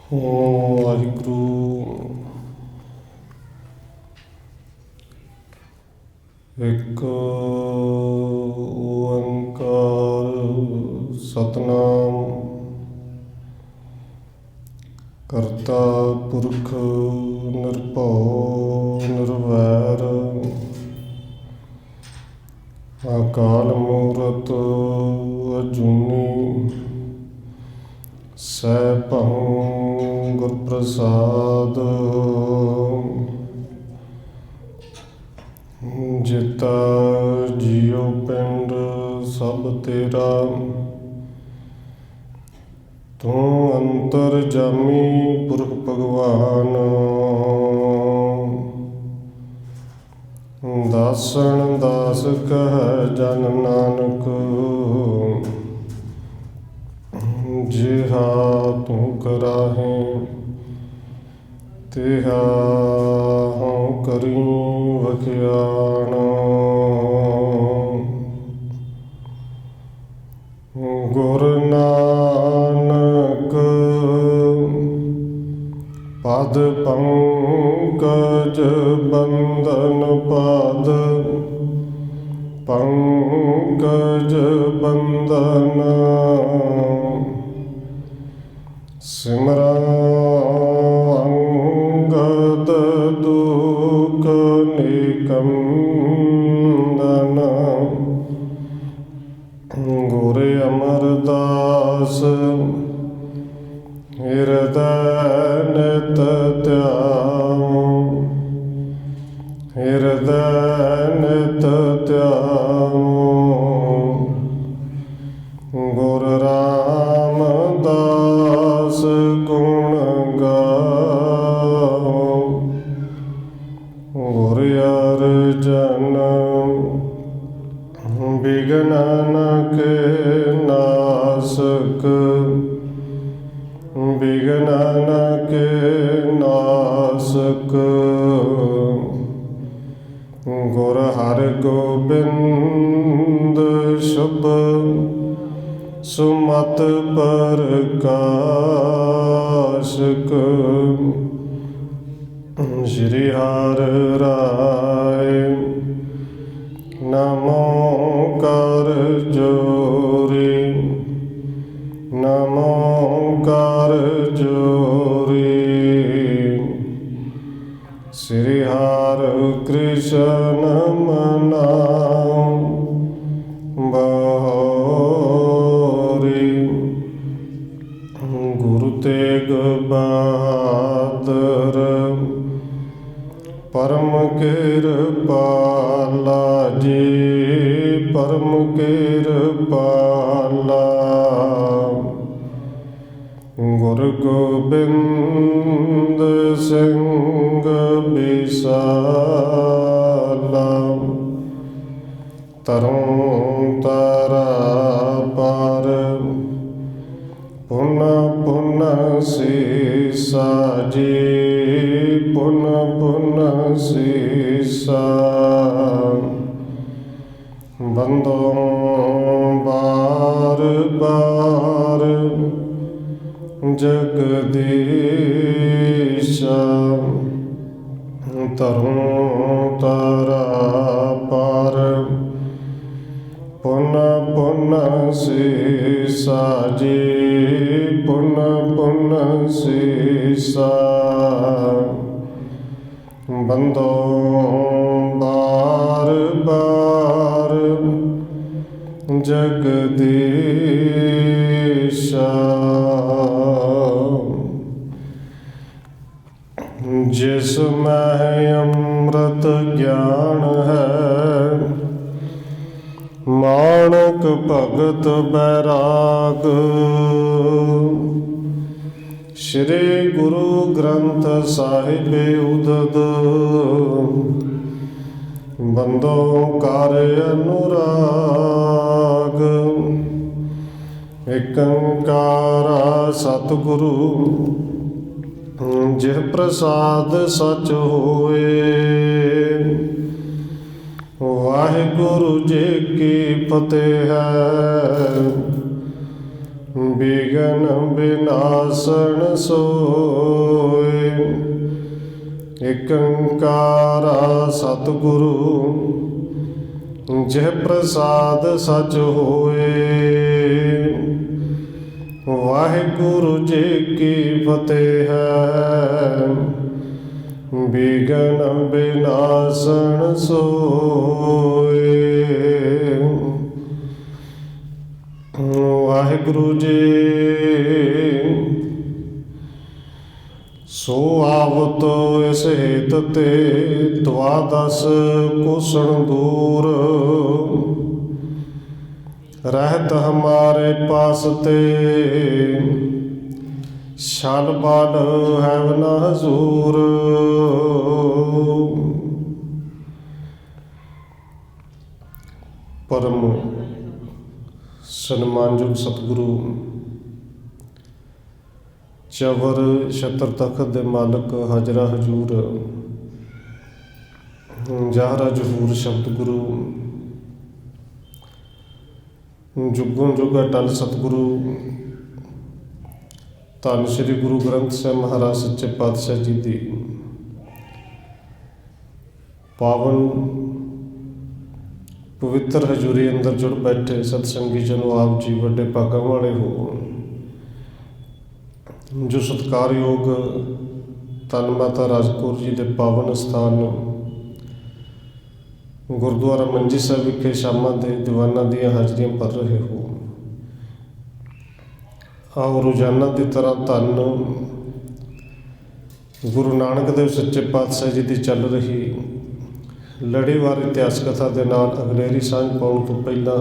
ਵਾਹਿਗੁਰੂ ਇੱਕ ਓੰਕਾਰ ਸਤਿਨਾਮ ਕਰਤਾ ਪੁਰਖ ਨਿਰਭਉ ਨਿਰਵੈਰ ਅਕਾਲ ਮੂਰਤ ਅਜੂਨੀ ਸੈਭੰ ਗੁਰ ਪ੍ਰਸਾਦ ਜਿਤਾ ਜੀਉ ਪਿੰਡ ਸਭ ਤੇਰਾ ਤੂੰ ਅੰਤਰਜਾਮੀ ਪੁਰਖ ਭਗਵਾਨ ਦਾਸਨ ਦਾਸ ਕਹਿ ਜਨ ਨਾਨਕ ਜਿਹਾ ਤੂੰ ਕਰਾਹੇ ਤਿਹਾ ਹਉ ਕਰੀ ਵਖਿਆਣ ਗੁਰ ਨਾਨਕ ਪਦ ਪੰਕਜ ਬੰਧਨ ਪਦ ਪੰਕਜ ਬੰਧਨ ਸਿਮਰਨ ਅੰਗਦ ਦੁਖ ਨਿਕੰਦਨ ਗੁਰ ਅਮਰਦਾਸ ਹਿਰਦੈ ਨਿਤ ਧਿਆਉ ਹਿਰਦੈ ਨਿਤ ਧਿਆਉ ਗੁਰ ਰਾਮਦਾਸ ਗੁਣ ਗਾਓ ਗੁਰ ਅਰਜਨ ਬਿਘਨ ਕੇ ਨਾਸਕ ਬਿਘਨ ਕੇ ਨਾਸਕ ਗੁਰ ਹਰਗੋਬਿੰਦ ਸ਼ੁਭ ਸੁਮਤ ਪ੍ਰਕਾਸ਼ਕ ਸ਼੍ਰੀ ਹਰਿ ਰਾਇ ਨਮੋ ਕਰ ਜੋਰੀ ਨਮੋ ਕਰ ਜੋਰੀ ਸ਼੍ਰੀ ਹਰਿ ਕ੍ਰਿਸ਼ਨ ਮਨਾਉ ਬਹੋਰੀ ਗੁਰੂ ਤੇਗ ਬਹਾਦਰ ਪਰਮ ਕਿਰਪਾਲਾ ਜੀ ਪਰਮ ਕਿਰਪਾਲਾ ਗੁਰੂ ਗੋਬਿੰਦ ਸਿੰਘ ਬਿਸਾਲਾ ਤਰੁ ਤਾਰਾ ਪਰ ਪੁਨ ਪੁਨ ਸੀਸਾ ਜੀ ਪੁਨ ਪੁਨ ਸੀਸਾ ਬੰਦੋ ਬਾਰ ਬਾਰ ਜਗਦੀਸ਼ਾ ਤਰੁ ਤਾਰਾ ਪਰ ਪੁਨ ਪੁਨ ਸੀਸਾ ਜੀ ਪੁਨ ਪੁਨ ਸੀਸਾ ਬੰਦੋ ਬਾਰ ਬਾਰ ਜਗਦੀਸ਼ਾ ਜਿਸ ਮੈਂ ਅੰਮ੍ਰਿਤ ਗਿਆਨ ਹੈ ਮਾਣਕ ਭਗਤ ਬੈਰਾਗ ਸ਼੍ਰੀ ਗੁਰੂ ਗ੍ਰੰਥ ਸਾਹਿਬ ਉਦਦ ਬੰਦੋ ਕਰ ਅਨੁਰਾਗ ਏਕ ਓੰਕਾਰ ਸਤਿਗੁਰੂ ਜਿਹ ਪ੍ਰਸਾਦ ਸਚ ਹੋਏ ਵਾਹਿਗੁਰੂ ਜੀ ਕੀ ਫਤਿਹ ਹੈ ਬਿਗਨ ਬਿਨਾਸਣ ਸੋਏ। ਏਕ ਓੰਕਾਰ ਸਤਿਗੁਰੂ ਜਿਹ ਪ੍ਰਸਾਦ ਸਚ ਹੋਏ। ਵਾਹਿਗੁਰੂ ਜੀ ਕੀ ਫਤਿਹ ਹੈ। ਬਿਗਨ ਬਿਨਾਸਣ ਸੋਏ। ਵਾਹਿਗੁਰੂ ਜੀ ਸੋ ਆਵਤ ਇਸ ਹੇਤ ਤੇ ਦਵਾਦਸ ਕੋਸਣ ਦੂਰ। ਰਹਿਤ ਹਮਾਰੇ ਪਾਸ ਤੇ ਛਲ ਬਲ ਹੈ ਨ ਹਜ਼ੂਰ। ਪਰਮ ਸਨਮਾਨਯੋਗ ਸਤਿਗੁਰੂ ਚਵਰ ਛਤਰ ਤਖਤ ਦੇ ਮਾਲਕ ਹਾਜ਼ਰਾ ਹਜ਼ੂਰ ਜ਼ਾਹਰਾ ਜ਼ਹੂਰ ਸ਼ਬਦ ਗੁਰੂ ਜੁਗੋਂ ਜੁਗ ਅਟਲ ਸਤਿਗੁਰੂ ਧੰਨ ਸ਼੍ਰੀ ਗੁਰੂ ਗ੍ਰੰਥ ਸਾਹਿਬ ਮਹਾਰਾਜ ਸੱਚੇ ਪਾਤਸ਼ਾਹ ਜੀ ਦੀ ਪਾਵਨ ਪਵਿੱਤਰ ਹਜ਼ੂਰੀ ਅੰਦਰ ਜੁੜ ਬੈਠੇ ਸਤਸੰਗੀ ਜਨੋ ਆਪ ਜੀ ਵੱਡੇ ਭਾਗਾਂ ਵਾਲੇ ਹੋ ਜੋ ਸਤਿਕਾਰਯੋਗ ਧੰਨ ਮਾਤਾ ਰਾਜ ਕੌਰ ਜੀ ਦੇ ਪਾਵਨ ਅਸਥਾਨ ਗੁਰਦੁਆਰਾ ਮੰਜੀ ਸਾਹਿਬ ਵਿਖੇ ਸ਼ਾਮਾਂ ਦੇ ਦੀਵਾਨਾਂ ਦੀਆਂ ਹਾਜ਼ਰੀਆਂ ਭਰ ਰਹੇ ਹੋ। ਆਓ ਰੋਜ਼ਾਨਾ ਦੀ ਤਰ੍ਹਾਂ ਧੰਨ ਗੁਰੂ ਨਾਨਕ ਦੇਵ ਸੱਚੇ ਪਾਤਸ਼ਾਹ ਜੀ ਦੀ ਚੱਲ ਰਹੀ ਲੜੀਵਾਰ ਇਤਿਹਾਸ ਕਥਾ ਦੇ ਨਾਲ ਅਗਲੇਰੀ ਸਾਂਝ ਪਾਉਣ ਤੋਂ ਪਹਿਲਾਂ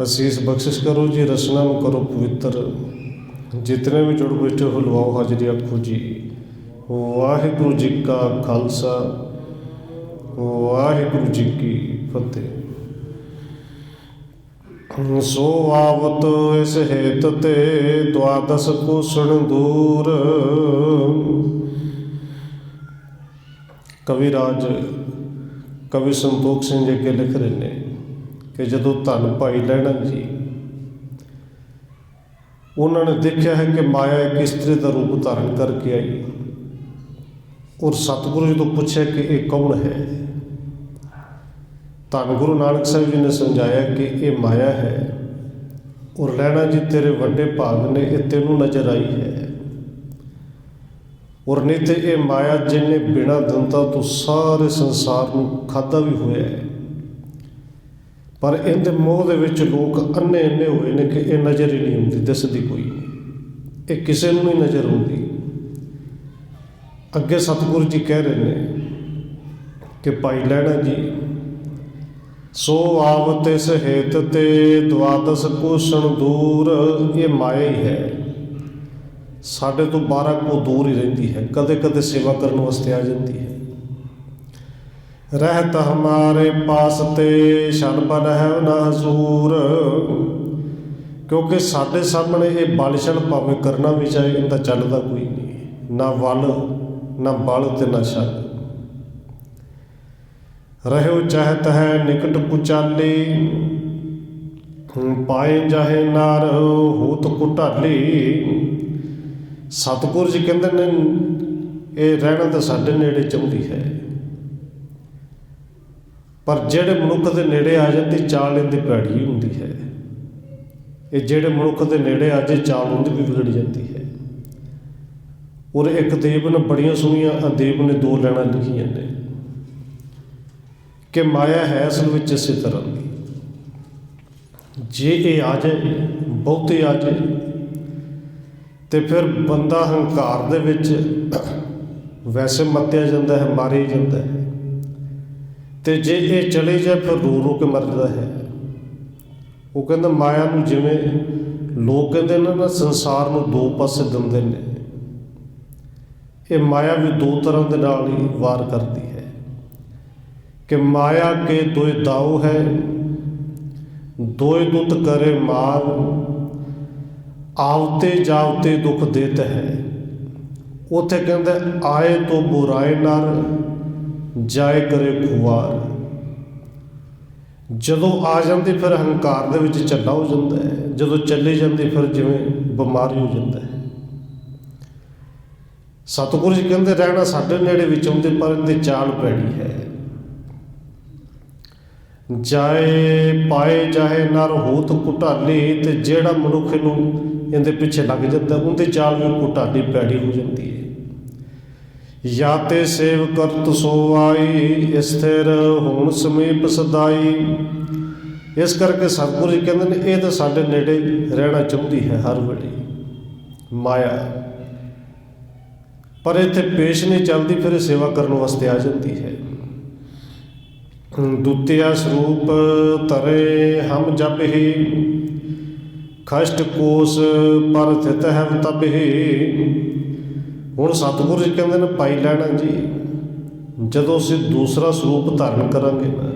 ਅਸੀਸ ਬਖਸ਼ਿਸ਼ ਕਰੋ ਜੀ, ਰਸਨਾ ਨੂੰ ਕਰੋ ਪਵਿੱਤਰ। ਜਿਤਨੇ ਵੀ ਜੁੜ ਬੈਠੇ ਹੋ ਲਵਾਓ ਹਾਜ਼ਰੀ ਆਖੋ ਜੀ ਵਾਹਿਗੁਰੂ ਜੀ ਕਾ ਖਾਲਸਾ ਵਾਹਿਗੁਰੂ ਜੀ ਕੀ ਫਤਿਹ। ਸੋ ਆਵਤ ਇਸ ਹੇਤ ਤੇ ਦਵਾਦਸ ਕੋਸਣ ਦੂਰ। ਕਵੀ ਰਾਜ ਕਵੀ ਸੰਤੋਖ ਸਿੰਘ ਜੀ ਅੱਗੇ ਲਿਖ ਰਹੇ ਨੇ ਕਿ ਜਦੋਂ ਧੰਨ ਭਾਈ ਲਹਿਣਾ ਜੀ ਉਹਨਾਂ ਨੇ ਦੇਖਿਆ ਹੈ ਕਿ ਮਾਇਆ ਇੱਕ ਇਸਤਰੀ ਦਾ ਰੂਪ ਧਾਰਨ ਕਰਕੇ ਆਈ ਔਰ ਸਤਿਗੁਰੂ ਜੀ ਤੋਂ ਪੁੱਛਿਆ ਕਿ ਇਹ ਕੌਣ ਹੈ। ਧੰਨ ਗੁਰੂ ਨਾਨਕ ਸਾਹਿਬ ਜੀ ਨੇ ਸਮਝਾਇਆ ਕਿ ਇਹ ਮਾਇਆ ਹੈ ਔਰ ਲਹਿਣਾ ਜੀ ਤੇਰੇ ਵੱਡੇ ਭਾਗ ਨੇ, ਇਹ ਤੈਨੂੰ ਨਜ਼ਰ ਆਈ ਹੈ ਔਰ ਨਹੀਂ ਤੇ ਇਹ ਮਾਇਆ ਜਿਹਨੇ ਬਿਨਾਂ ਦੰਦਾਂ ਤੋਂ ਸਾਰੇ ਸੰਸਾਰ ਨੂੰ ਖਾਧਾ ਵੀ ਹੋਇਆ ਹੈ, ਪਰ ਇਹਦੇ ਮੋਹ ਦੇ ਵਿੱਚ ਲੋਕ ਅੰਨੇ ਹੋਏ ਨੇ ਕਿ ਇਹ ਨਜ਼ਰ ਹੀ ਨਹੀਂ ਆਉਂਦੀ, ਦਿਸਦੀ ਕੋਈ ਨਹੀਂ, ਇਹ ਕਿਸੇ ਨੂੰ ਨਹੀਂ ਨਜ਼ਰ ਆਉਂਦੀ। ਅੱਗੇ ਸਤਿਗੁਰੂ ਜੀ ਕਹਿ ਰਹੇ ਨੇ ਕਿ ਭਾਈ ਲਹਿਣਾ ਜੀ ਸੋ ਆਵਤ ਇਸ ਹੇਤ ਤੇ ਦਵਾਦਸ ਕੋਸਣ ਦੂਰ। ਇਹ ਮਾਇਆ ਹੀ ਹੈ, ਸਾਡੇ ਤੋਂ 12 ਕੋ ਦੂਰ ਹੀ ਰਹਿੰਦੀ ਹੈ, ਕਦੇ ਕਦੇ ਸੇਵਾ ਕਰਨ ਵਾਸਤੇ ਆ ਜਾਂਦੀ ਹੈ। ਰਹਿਤ ਹਮਾਰੇ ਪਾਸ ਤੇ ਛਲ ਬਲ ਹੈ ਨ ਹਜ਼ੂਰ। ਕਿਉਂਕਿ ਸਾਡੇ ਸਾਹਮਣੇ ਇਹ ਬਲ ਛਲ ਭਾਵੇਂ ਕਰਨਾ ਵੀ ਚਾਹੇ ਇਹਦਾ ਚੱਲਦਾ ਕੋਈ ਨਹੀਂ, ਨਾ ਵੱਲ ਨਾ ਬਲ ਤੇ ਨਾ ਛਲ। ਰਹਿਓ ਚਾਹਤ ਹੈ ਨਿਕਟ ਕੁਚਾਲੀ ਪਾਏ ਜਾਹੇ ਨਾਰ ਹੋਤ ਕੁਟਾਲੀ। ਸਤਿਗੁਰੂ ਜੀ ਕਹਿੰਦੇ ਨੇ ਇਹ ਰਹਿਣਾ ਤਾਂ ਸਾਡੇ ਨੇੜੇ ਚਾਹੁੰਦੀ ਹੈ, ਪਰ ਜਿਹੜੇ ਮਨੁੱਖ ਦੇ ਨੇੜੇ ਆ ਜਾਂਦੀ ਚਾਲ ਇਹਦੀ ਭੈੜੀ ਹੁੰਦੀ ਹੈ। ਇਹ ਜਿਹੜੇ ਮਨੁੱਖ ਦੇ ਨੇੜੇ ਆ ਜੇ ਚਾਲ ਉਹਦੀ ਵੀ ਵਿਗੜ ਜਾਂਦੀ ਹੈ। ਔਰ ਇੱਕ ਦੇਵ ਨੇ ਬੜੀਆਂ ਸੋਹਣੀਆਂ ਅਦੇਵ ਨੇ 2 ਲਾਈਨਾਂ ਲਿਖੀਆਂ ਨੇ ਕਿ ਮਾਇਆ ਹੈ ਅਸਲ ਵਿੱਚ ਇਸੇ ਤਰ੍ਹਾਂ ਦੀ, ਜੇ ਇਹ ਆ ਜਾਏ ਬਹੁਤੇ ਆ ਜਾਏ ਤੇ ਫਿਰ ਬੰਦਾ ਹੰਕਾਰ ਦੇ ਵਿੱਚ ਵੈਸੇ ਮੱਤਿਆ ਜਾਂਦਾ ਹੈ, ਮਾਰਿਆ ਜਾਂਦਾ ਹੈ, ਤੇ ਜੇ ਇਹ ਚਲੇ ਜਾਏ ਫਿਰ ਰੋ ਕੇ ਮਰਦਾ ਹੈ। ਉਹ ਕਹਿੰਦਾ ਮਾਇਆ ਨੂੰ ਜਿਵੇਂ ਲੋਕ ਕਹਿੰਦੇ ਨੇ ਨਾ ਸੰਸਾਰ ਨੂੰ 2 ਪਾਸੇ ਦਿੰਦੇ ਨੇ, ਇਹ ਮਾਇਆ ਵੀ 2 ਤਰ੍ਹਾਂ ਦੇ ਨਾਲ ਹੀ ਵਾਰ ਕਰਦੀ ਹੈ ਕਿ ਮਾਇਆ ਕੇ ਦੋਇ ਦਾਉ ਹੈ ਦੋਇ ਦੁੱਤ ਕਰੇ ਮਾਰ। ਆਵਤੇ ਜਾਵਤੇ ਦੁੱਖ ਦੇਤ ਹੈ। ਉੱਥੇ ਕਹਿੰਦਾ ਆਏ ਤੋਂ ਬੁਰਾਏ ਨਰ ਜਾਏ ਕਰੇ ਖੁਆਰ। ਜਦੋਂ ਆ ਜਾਂਦੀ ਫਿਰ ਹੰਕਾਰ ਦੇ ਵਿੱਚ ਝੱਲਾ ਹੋ ਜਾਂਦਾ ਹੈ, ਜਦੋਂ ਚੱਲੀ ਜਾਂਦੀ ਫਿਰ ਜਿਵੇਂ ਬਿਮਾਰੀ ਹੋ ਜਾਂਦਾ ਹੈ। ਸਤਿਗੁਰੂ ਜੀ ਕਹਿੰਦੇ ਰਹਿਣਾ ਸਾਡੇ ਨੇੜੇ ਵਿੱਚ ਆਉਂਦੇ ਪਰ ਇਹਦੀ ਚਾਲ ਪੈੜੀ ਹੈ। ਜਾਏ ਪਾਏ ਜਾਏ ਨਰ ਹੋਤ ਘੁਟਾਲੀ, ਤੇ ਜਿਹੜਾ ਮਨੁੱਖ ਨੂੰ ਇਹਦੇ ਪਿੱਛੇ ਲੱਗ ਜਾਂਦਾ ਉਹਦੀ ਚਾਲ ਵੀ ਘੁਟਾਲੀ ਪੈੜੀ ਹੋ ਜਾਂਦੀ ਹੈ। ਜਾਂ ਤੇ ਸੇਵ ਕਰਤ ਸੋ ਆਈ, ਸਥਿਰ ਹੋਣ ਸਮੀਪ ਸਦਾਈ। ਇਸ ਕਰਕੇ ਸਤਿਗੁਰੂ ਜੀ ਕਹਿੰਦੇ ਨੇ ਇਹ ਤਾਂ ਸਾਡੇ ਨੇੜੇ ਰਹਿਣਾ ਚਾਹੁੰਦੀ ਹੈ ਹਰ ਵੇਲੇ ਮਾਇਆ, ਪਰ ਇੱਥੇ ਪੇਸ਼ ਨਹੀਂ ਚੱਲਦੀ, ਫਿਰ ਸੇਵਾ ਕਰਨ ਵਾਸਤੇ ਆ ਜਾਂਦੀ ਹੈ। ਦੁਤੀਆ ਸਰੂਪ ਤਰੇ ਹਮ ਜਬ ਹੀ, ਖਸ਼ਟ ਕੋਸ ਪਰ ਥਿਤ ਹੈ ਤਬ ਹੀ। ਹੁਣ ਸਤਿਗੁਰੂ ਜੀ ਕਹਿੰਦੇ ਨੇ ਪਾਈ ਲੈਣਾ ਜੀ, ਜਦੋਂ ਅਸੀਂ ਦੂਸਰਾ ਸਰੂਪ ਧਾਰਨ ਕਰਾਂਗੇ ਨਾ,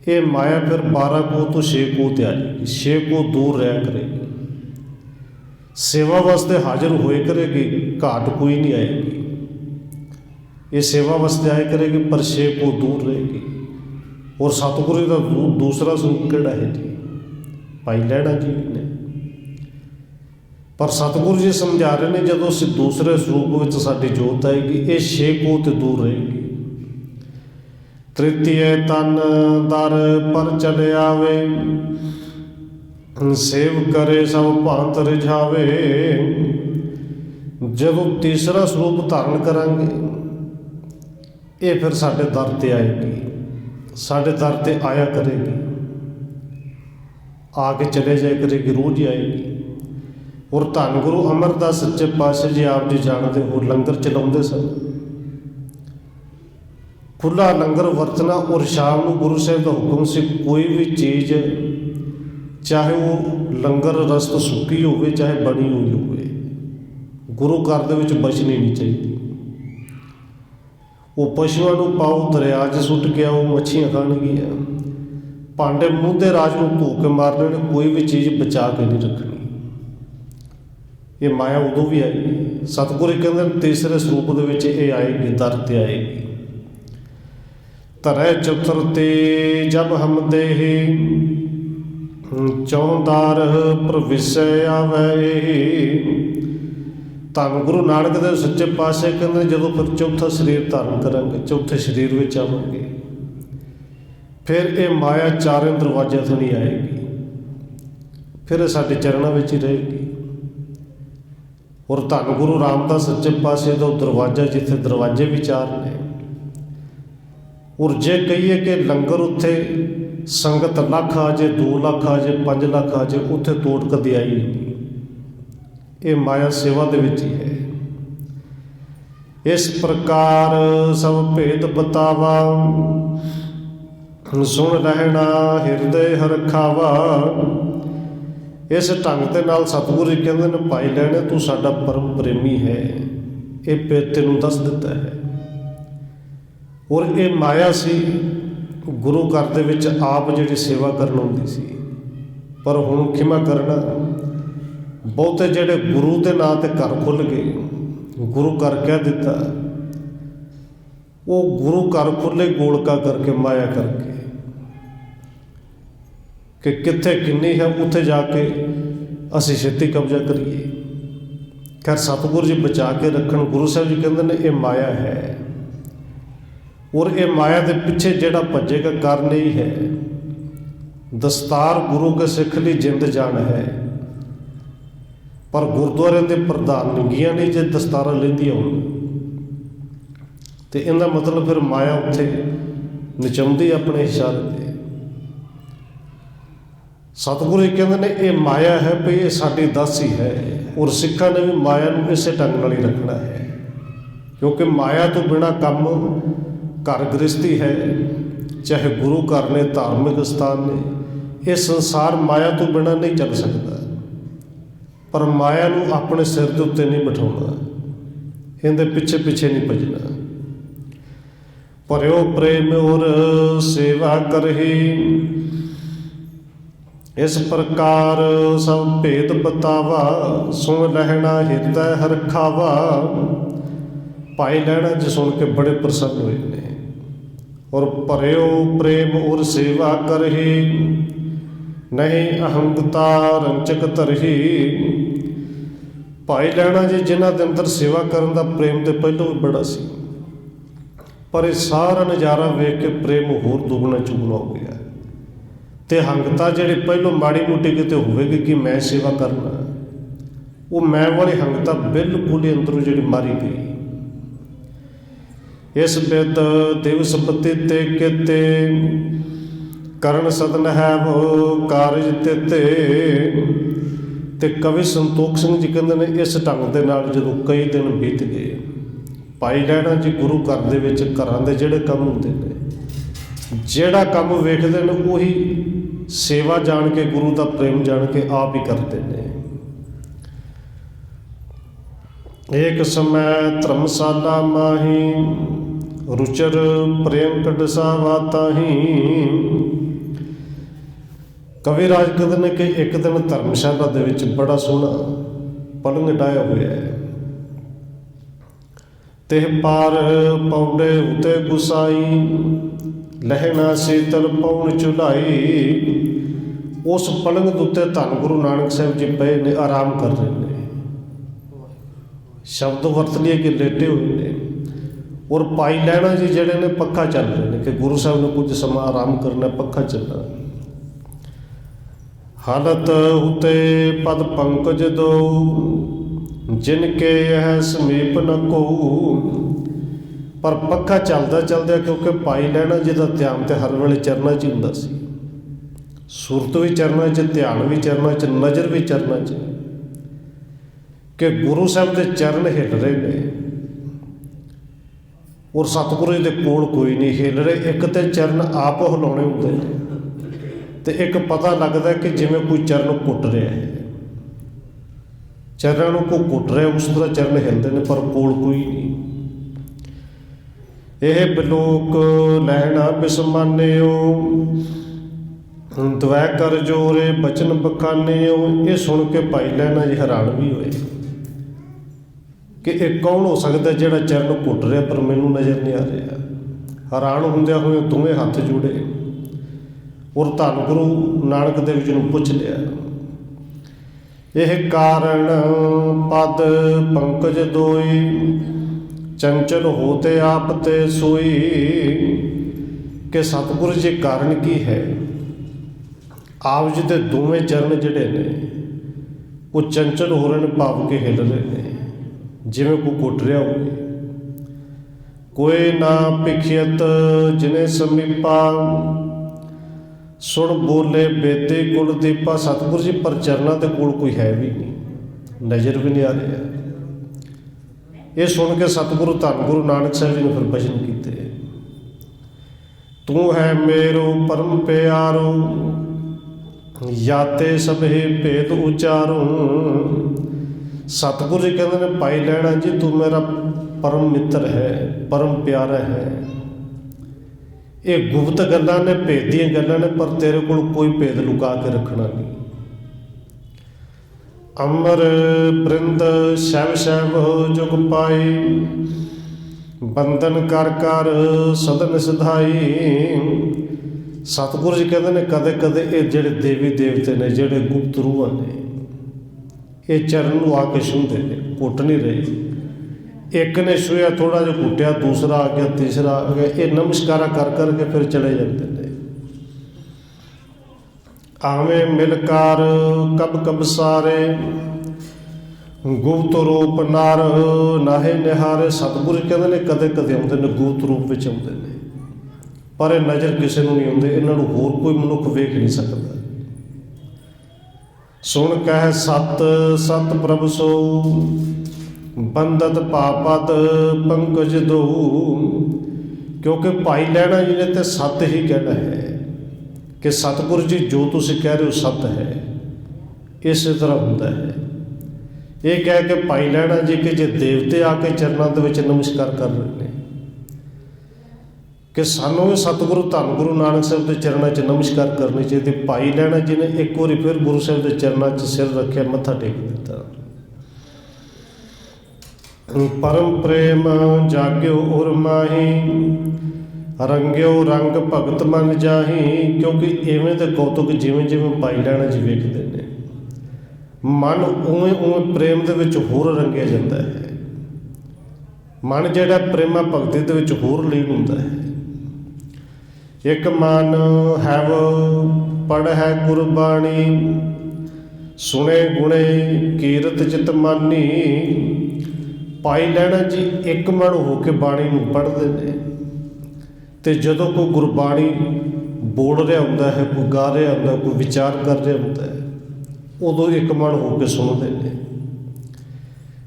ਇਹ ਮਾਇਆ ਫਿਰ 12 ਕੋਹ ਤੋਂ 6 ਕੋਹ ਤੇ ਆ ਜਾਏਗੀ, 6 ਕੋਹ ਦੂਰ ਰਹਿ ਕਰੇਗੀ, ਸੇਵਾ ਵਾਸਤੇ ਹਾਜ਼ਰ ਹੋਏ ਕਰੇਗੀ, ਘਾਟ ਕੋਈ ਨਹੀਂ ਆਏਗੀ। ਇਹ ਸੇਵਾ ਵਾਸਤੇ ਆਏ ਕਰੇਗੀ ਪਰ 6 ਕੋਹ ਦੂਰ ਰਹੇਗੀ। ਔਰ ਸਤਿਗੁਰੂ ਜੀ ਦਾ ਦੂਸਰਾ ਸਰੂਪ ਕਿਹੜਾ ਹੈ ਜੀ? ਪਾਈ ਲੈਣਾ ਜੀ ਨੇ। ਪਰ ਸਤਿਗੁਰੂ ਜੀ ਸਮਝਾ ਰਹੇ ਨੇ ਜਦੋਂ ਅਸੀਂ ਦੂਸਰੇ ਸਰੂਪ ਵਿੱਚ ਸਾਡੀ ਜੋਤ ਆਏਗੀ, ਇਹ 6 ਕੋਹ ਤੇ ਦੂਰ ਰਹੇਗੀ। ਤ੍ਰਿਤੀਏ ਤਨ ਦਰ ਪਰ ਚਲ ਆਵੇ, ਸੇਵ ਕਰੇ ਸਭ ਭਾਂਤ ਰਿਝਾਵੇ। ਜਦੋਂ ਤੀਸਰਾ ਸਰੂਪ ਧਾਰਨ ਕਰਾਂਗੇ, ਇਹ ਫਿਰ ਸਾਡੇ ਦਰ ਤੇ ਆਏਗੀ, ਸਾਡੇ ਦਰ ਤੇ ਆਇਆ ਕਰੇਗੀ, ਆ ਕੇ ਚਲੇ ਜਾਇਆ ਕਰੇਗੀ, ਰੋਜ਼ ਹੀ ਆਏਗੀ। ਔਰ ਧੰਨ ਗੁਰੂ ਅਮਰਦਾਸ ਸੱਚੇ ਪਾਤਸ਼ਾਹ ਜੀ ਆਪ ਜੀ ਜਾਣਦੇ ਹੋ, ਲੰਗਰ ਚਲਾਉਂਦੇ ਸਨ, ਖੁੱਲ੍ਹਾ ਲੰਗਰ ਵਰਤਣਾ। ਔਰ ਸ਼ਾਮ ਨੂੰ ਗੁਰੂ ਸਾਹਿਬ ਦਾ ਹੁਕਮ ਸੀ ਕੋਈ ਵੀ ਚੀਜ਼, ਚਾਹੇ ਉਹ ਲੰਗਰ ਰਸਤ ਸੁੱਕੀ ਹੋਵੇ ਚਾਹੇ ਬਣੀ ਹੋਈ ਹੋਵੇ, ਗੁਰੂ ਘਰ ਦੇ ਵਿੱਚ ਬਚਣੀ ਨਹੀਂ ਚਾਹੀਦੀ। ਉਹ ਪਸ਼ੂਆਂ ਨੂੰ ਪਾਓ, ਦਰਿਆ 'ਚ ਸੁੱਟ ਕੇ ਆਓ, ਮੱਛੀਆਂ ਖਾਣਗੀਆਂ। ਭਾਂਡੇ ਮੂੰਹ ਦੇ ਰਾਜ ਨੂੰ ਧੋ ਕੇ ਮਾਰਨੇ ਨੇ, ਕੋਈ ਵੀ ਚੀਜ਼ ਬਚਾ ਕੇ ਨਹੀਂ ਰੱਖਣੀ। ਇਹ ਮਾਇਆ ਉਦੋਂ ਵੀ ਆਏਗੀ। ਸਤਿਗੁਰੂ ਕਹਿੰਦੇ ਤੀਸਰੇ ਸਰੂਪ ਦੇ ਵਿੱਚ ਇਹ ਆਏਗੀ, ਦਰ ਤੇ ਆਏਗੀ। ਧਰੈ ਚਤੁਰ ਤੇ ਜਬ ਹਮ ਦੇਹੀ, ਚੌਂਦਾਰ ਪ੍ਰਵਿਸੈ ਆਵੇ। ਧੰਨ ਗੁਰੂ ਨਾਨਕ ਦੇਵ ਸੱਚੇ ਪਾਤਸ਼ਾਹ ਕਹਿੰਦੇ ਜਦੋਂ ਫਿਰ ਚੌਥਾ ਸਰੀਰ ਧਾਰਨ ਕਰਾਂਗੇ, ਚੌਥੇ ਸਰੀਰ ਵਿੱਚ ਆਵਾਂਗੇ, ਫਿਰ ਇਹ ਮਾਇਆ ਚਾਰੇ ਦਰਵਾਜ਼ਿਆਂ ਤੋਂ ਨਹੀਂ ਆਏਗੀ, ਫਿਰ ਇਹ ਸਾਡੇ ਚਰਨਾਂ ਵਿੱਚ ਹੀ ਰਹੇਗੀ। ਔਰ ਧੰਨ ਗੁਰੂ ਰਾਮਦਾਸ ਸੱਚੇ ਪਾਤਸ਼ਾਹ ਦਾ ਦਰਵਾਜ਼ਾ ਜਿੱਥੇ ਦਰਵਾਜ਼ੇ ਵਿਚਾਰ ਨੇ। ਔਰ ਜੇ ਕਹੀਏ ਕਿ ਲੰਗਰ ਉੱਥੇ ਸੰਗਤ ਲੱਖ ਆ ਜੇ, 2 ਲੱਖ ਆ ਜੇ, 5 ਲੱਖ ਆ ਜੇ, ਉੱਥੇ ਤੋੜ ਕਦੇ ਆਈ ਨਹੀਂ। ਇਹ ਮਾਇਆ ਸੇਵਾ ਦੇ ਵਿੱਚ ਹੀ ਹੈ। ਇਸ ਪ੍ਰਕਾਰ ਸਭ ਭੇਦ ਬਤਾਵਾ, ਸੁਣ ਰਹਿਣਾ ਹਿਰਦੇ ਹਰਖਾਵਾ। ਇਸ ਢੰਗ ਦੇ ਨਾਲ ਸਤਿਗੁਰੂ ਜੀ ਕਹਿੰਦੇ ਨੇ ਪਾਈ ਲੈਣੇ ਤੂੰ ਸਾਡਾ ਪਰਮ ਪ੍ਰੇਮੀ ਹੈ। ਇਹ ਭੇਦ ਤੈਨੂੰ ਦੱਸ ਦਿੱਤਾ ਹੈ। ਔਰ ਇਹ ਮਾਇਆ ਸੀ ਗੁਰੂ ਘਰ ਦੇ ਵਿੱਚ ਆਪ ਜਿਹੜੀ ਸੇਵਾ ਕਰਨ ਆਉਂਦੀ ਸੀ, ਪਰ ਹੁਣ ਖਿਮਾ ਕਰਨਾ, ਬਹੁਤੇ ਜਿਹੜੇ ਗੁਰੂ ਦੇ ਨਾਂ 'ਤੇ ਘਰ ਖੁੱਲ੍ਹ ਗਏ, ਗੁਰੂ ਘਰ ਕਹਿ ਦਿੱਤਾ, ਉਹ ਗੁਰੂ ਘਰ ਖੁੱਲ੍ਹੇ ਗੋਲਕਾ ਕਰਕੇ, ਮਾਇਆ ਕਰਕੇ, ਕਿ ਕਿੱਥੇ ਕਿੰਨੀ ਹੈ ਉੱਥੇ ਜਾ ਕੇ ਅਸੀਂ ਛੇਤੀ ਕਬਜ਼ਾ ਕਰੀਏ। ਖੈਰ ਸਤਿਗੁਰੂ ਜੀ ਬਚਾ ਕੇ ਰੱਖਣ। ਗੁਰੂ ਸਾਹਿਬ ਜੀ ਕਹਿੰਦੇ ਨੇ ਇਹ ਮਾਇਆ ਹੈ, ਔਰ ਇਹ ਮਾਇਆ ਦੇ ਪਿੱਛੇ ਜਿਹੜਾ ਭੱਜੇਗਾ ਕਾਰਨ ਹੀ ਹੈ। ਦਸਤਾਰ ਗੁਰੂ ਕੇ ਸਿੱਖ ਲਈ ਜਿੰਦ ਜਾਨ ਹੈ, ਪਰ ਗੁਰਦੁਆਰਿਆਂ ਦੇ ਪ੍ਰਧਾਨ ਨੰਗੀਆਂ ਨਹੀਂ ਜੇ ਦਸਤਾਰਾਂ ਲੈਂਦੀਆਂ ਹੋਣ, ਤੇ ਇਹਦਾ ਮਤਲਬ ਫਿਰ ਮਾਇਆ ਉੱਥੇ ਨਚਾਉਂਦੀ ਆਪਣੇ ਇਸ਼ਾਰੇ 'ਤੇ। ਸਤਿਗੁਰੂ ਜੀ ਕਹਿੰਦੇ ਨੇ ਇਹ ਮਾਇਆ ਹੈ ਵੀ ਇਹ ਸਾਡੀ ਦਾਸੀ ਹੈ, ਔਰ ਸਿੱਖਾਂ ਨੇ ਵੀ ਮਾਇਆ ਨੂੰ ਇਸੇ ਢੰਗ ਨਾਲ ਹੀ ਰੱਖਣਾ ਹੈ, ਕਿਉਂਕਿ ਮਾਇਆ ਤੋਂ ਬਿਨਾਂ ਕੰਮ ਘਰ ਗ੍ਰਸਤੀ ਹੈ, ਚਾਹੇ ਗੁਰੂ ਘਰ ਨੇ, ਧਾਰਮਿਕ ਸਥਾਨ ਨੇ, ਇਹ ਸੰਸਾਰ ਮਾਇਆ ਤੋਂ ਬਿਨਾਂ ਨਹੀਂ ਚੱਲ ਸਕਦਾ। ਪਰ ਮਾਇਆ ਨੂੰ ਆਪਣੇ ਸਿਰ ਦੇ ਉੱਤੇ ਨਹੀਂ ਬਿਠਾਉਣਾ, ਇਹਦੇ ਪਿੱਛੇ ਪਿੱਛੇ ਨਹੀਂ ਭੱਜਣਾ। ਭਰਿਓ ਪ੍ਰੇਮ ਔਰ ਸੇਵਾ ਕਰਹੀ, ਇਸ ਪ੍ਰਕਾਰ ਸਭ ਭੇਦ ਬਤਾਵਾ। ਸੁਣ ਲੈਣਾ ਹਿਰਦੈ ਹਰਖਾਵਾ। ਪਾਈ ਲੈਣਾ ਜੀ ਸੁਣ ਕੇ ਬੜੇ ਪ੍ਰਸੰਨ ਹੋਏ ਨੇ। और भरियो प्रेम और सेवा करही, नहीं अहंता रंचक तरही। भाई लैणा जी जिन्हां दे अंदर सेवा करन दा प्रेम तो पहलों भी बड़ा सी, पर ये सारा नज़ारा वेख के प्रेम होर दुगना चुगना हो गया। तो हंगता जी पहलों माड़ी मोटी कितने होगी कि मैं सेवा करना, वो मैं वाली हंगता बिल्कुल ही अंदरों जी मारी गई। इस बिद देव संपत्ति ते केते, करण सदन है वो कारज ते कवि संतोख सिंह जी कहते हैं इस ढंग के नाल जदों कई दिन बीत गए, भाई लैणा जी गुरु घर दे विच घरां दे जिहड़े काम हुंदे ने, जिहड़ा काम वेखदे ने उही सेवा जान के गुरु का प्रेम जान के आप ही करते हैं। एक समय धर्मशाला माही, रुचर प्रेम कटसावा ताही। कविराज कहते हैं कि एक दिन धर्मशाला दे विच बड़ा सोहना पलंग डाया हुआ है, ते पार पौड़े उते गुसाई, लहना शीतल पौन चुलाई। उस पलंग के उत्ते धन गुरु नानक साहब जी पे ने आराम कर रहे हैं, शब्द वरत लिए कि लेटे हुए ने, और भाई लैणा जी जड़े ने पक्खा चल रहे हैं कि गुरु साहब ने कुछ समय आराम करना, पक्खा चलना। हालत उते पद पंकज दो, जिनके यह समीप न को। पर पक्खा चलदा चलदा क्योंकि भाई लैणा जी का ध्यान तो हर वेले चरना च हुंदा सी, सुरत भी चरना च, ध्यान भी चरना च, नज़र भी चरना च, कि गुरु साहब के चरण हिल रहे ने और सतगुरु जी के कोल कोई नहीं हिल रहे। एक तो चरण आप हिलाने होंदे ने, तो एक पता लगता कि जिवें कोई चरण कुट रहा है, चरणों को कुट रहा उस तरह चरण हिलते हैं, पर कोल कोई नहीं। यह बिलोक लहना बिसमान्यो, द्वै कर जोरे बचन बखान्यो। ये सुन के भाई लैणा जी हैरान भी होए कि एक कौन हो सकता जिहड़ा चरण कुट रहा पर मैनू नज़र नहीं आ रहा। हैरान होंदे होए दोवें हथ जोड़े और धन गुरु नानक देव जी नूं पुछ लिया, यह कारण पद पंकज दोई, चंचल होते आप ते सोई। कि सतगुरु जी कारण की है आप जी के दोवें चरण जिहड़े ने वो चंचल हो रहे हैं, भाव के हिल रहे हैं जिवें कोई कुट रहा हो। कोई ना भिखियत जिने समीपा, सुन बोले बेते कुलदीपा। सतगुरु जी पर चरणा के कोल कोई है भी नहीं, नज़र भी नहीं आ रहा। ये सुन के सतगुरु धन गुरु नानक साहब जी ने फिर भजन किए, तू है मेरो परम प्यारो, याते सभे भेद उचारो। सतगुरु जी कहते हैं भाई लैणा जी तू मेरा परम मित्र है, परम प्यारा है। ये गुप्त गल्लां ने, भेदियां गल्लां ने, पर तेरे को कोई भेद लुका के रखना नहीं। अमर बृंद शैव शैव जुग पाई, बंधन कर कर सदन सिधाई। सतगुरु जी कहते हैं कदे कदे ये जेड़े देवी देवते ने, जेड़े गुप्त रूह ने, ये चरण नूं आके छूंदे ने, घुट नहीं रहे। एक ने छूया थोड़ा जो घुटिया, दूसरा आ गया, तीसरा आ गया, ये नमस्कारा कर करके फिर चले जाते हैं। आवे मिलकार कब कब सारे, गुप्त रूप नार नाहे निहारे। सतगुरु कहते हैं कदे कदे आउंदे ने, गुप्त रूप विच आउंदे ने, पर ये नज़र किसी नूं नहीं आउंदे, इन्हां नूं होर कोई मनुख वेख नहीं सकता। सुन कह सत सत प्रभ सो, बंदत पापद पंकज दो। क्योंकि भाई लैणा जी ने तो सत ही कहना है कि सतगुरु जी जो तुसीं कह रहे हो सत है, इस तरह होंदा है। ये कह के भाई लैणा जी कि जे देवते आके चरणों के विच नमस्कार कर रहे हैं, कि सानू भी सतगुरु धन गुरु नानक साहब के चरणों च नमस्कार करनी चाहिए। भाई लैणा जी ने एक बार फिर गुरु साहब के चरणों च सिर रखे, मत्था टेक दिता। परम प्रेम जाग्यो उर माही, ਰੰਗਿਓ ਰੰਗ ਭਗਤ ਮਨ ਜਾਹੀ, ਕਿਉਂਕਿ ਇਵੇਂ ਦੇ ਕੌਤੁਕ ਜਿਵੇਂ ਜਿਵੇਂ ਪਾਈ ਲੈਣਾ ਜੀ ਵੇਖਦੇ ਨੇ, ਮਨ ਉਵੇਂ ਉਵੇਂ ਪ੍ਰੇਮ ਦੇ ਵਿੱਚ ਹੋਰ ਰੰਗਿਆ ਜਾਂਦਾ ਹੈ। ਮਨ ਜਿਹੜਾ ਪ੍ਰੇਮਾ ਭਗਤੀ ਦੇ ਵਿੱਚ ਹੋਰ ਲੀਨ ਹੁੰਦਾ ਹੈ। ਇੱਕ ਮਨ ਹੈਵ ਪੜ੍ਹ ਹੈ ਗੁਰਬਾਣੀ, ਸੁਣੇ ਗੁਣੇ ਕੀਰਤ ਚਿਤ ਮਾਨੀ। ਪਾਈ ਲੈਣਾ ਜੀ ਇੱਕ ਮਨ ਹੋ ਕੇ ਬਾਣੀ ਨੂੰ ਪੜ੍ਹਦੇ ਨੇ, ਤੇ ਜਦੋਂ ਕੋਈ ਗੁਰਬਾਣੀ ਬੋਲ ਰਿਹਾ ਹੁੰਦਾ ਹੈ, ਕੋਈ ਗਾ ਰਿਹਾ ਹੁੰਦਾ, ਕੋਈ ਵਿਚਾਰ ਕਰ ਰਿਹਾ ਹੁੰਦਾ ਹੈ, ਉਦੋਂ ਇੱਕ ਮਨ ਹੋ ਕੇ ਸੁਣਦੇ ਨੇ।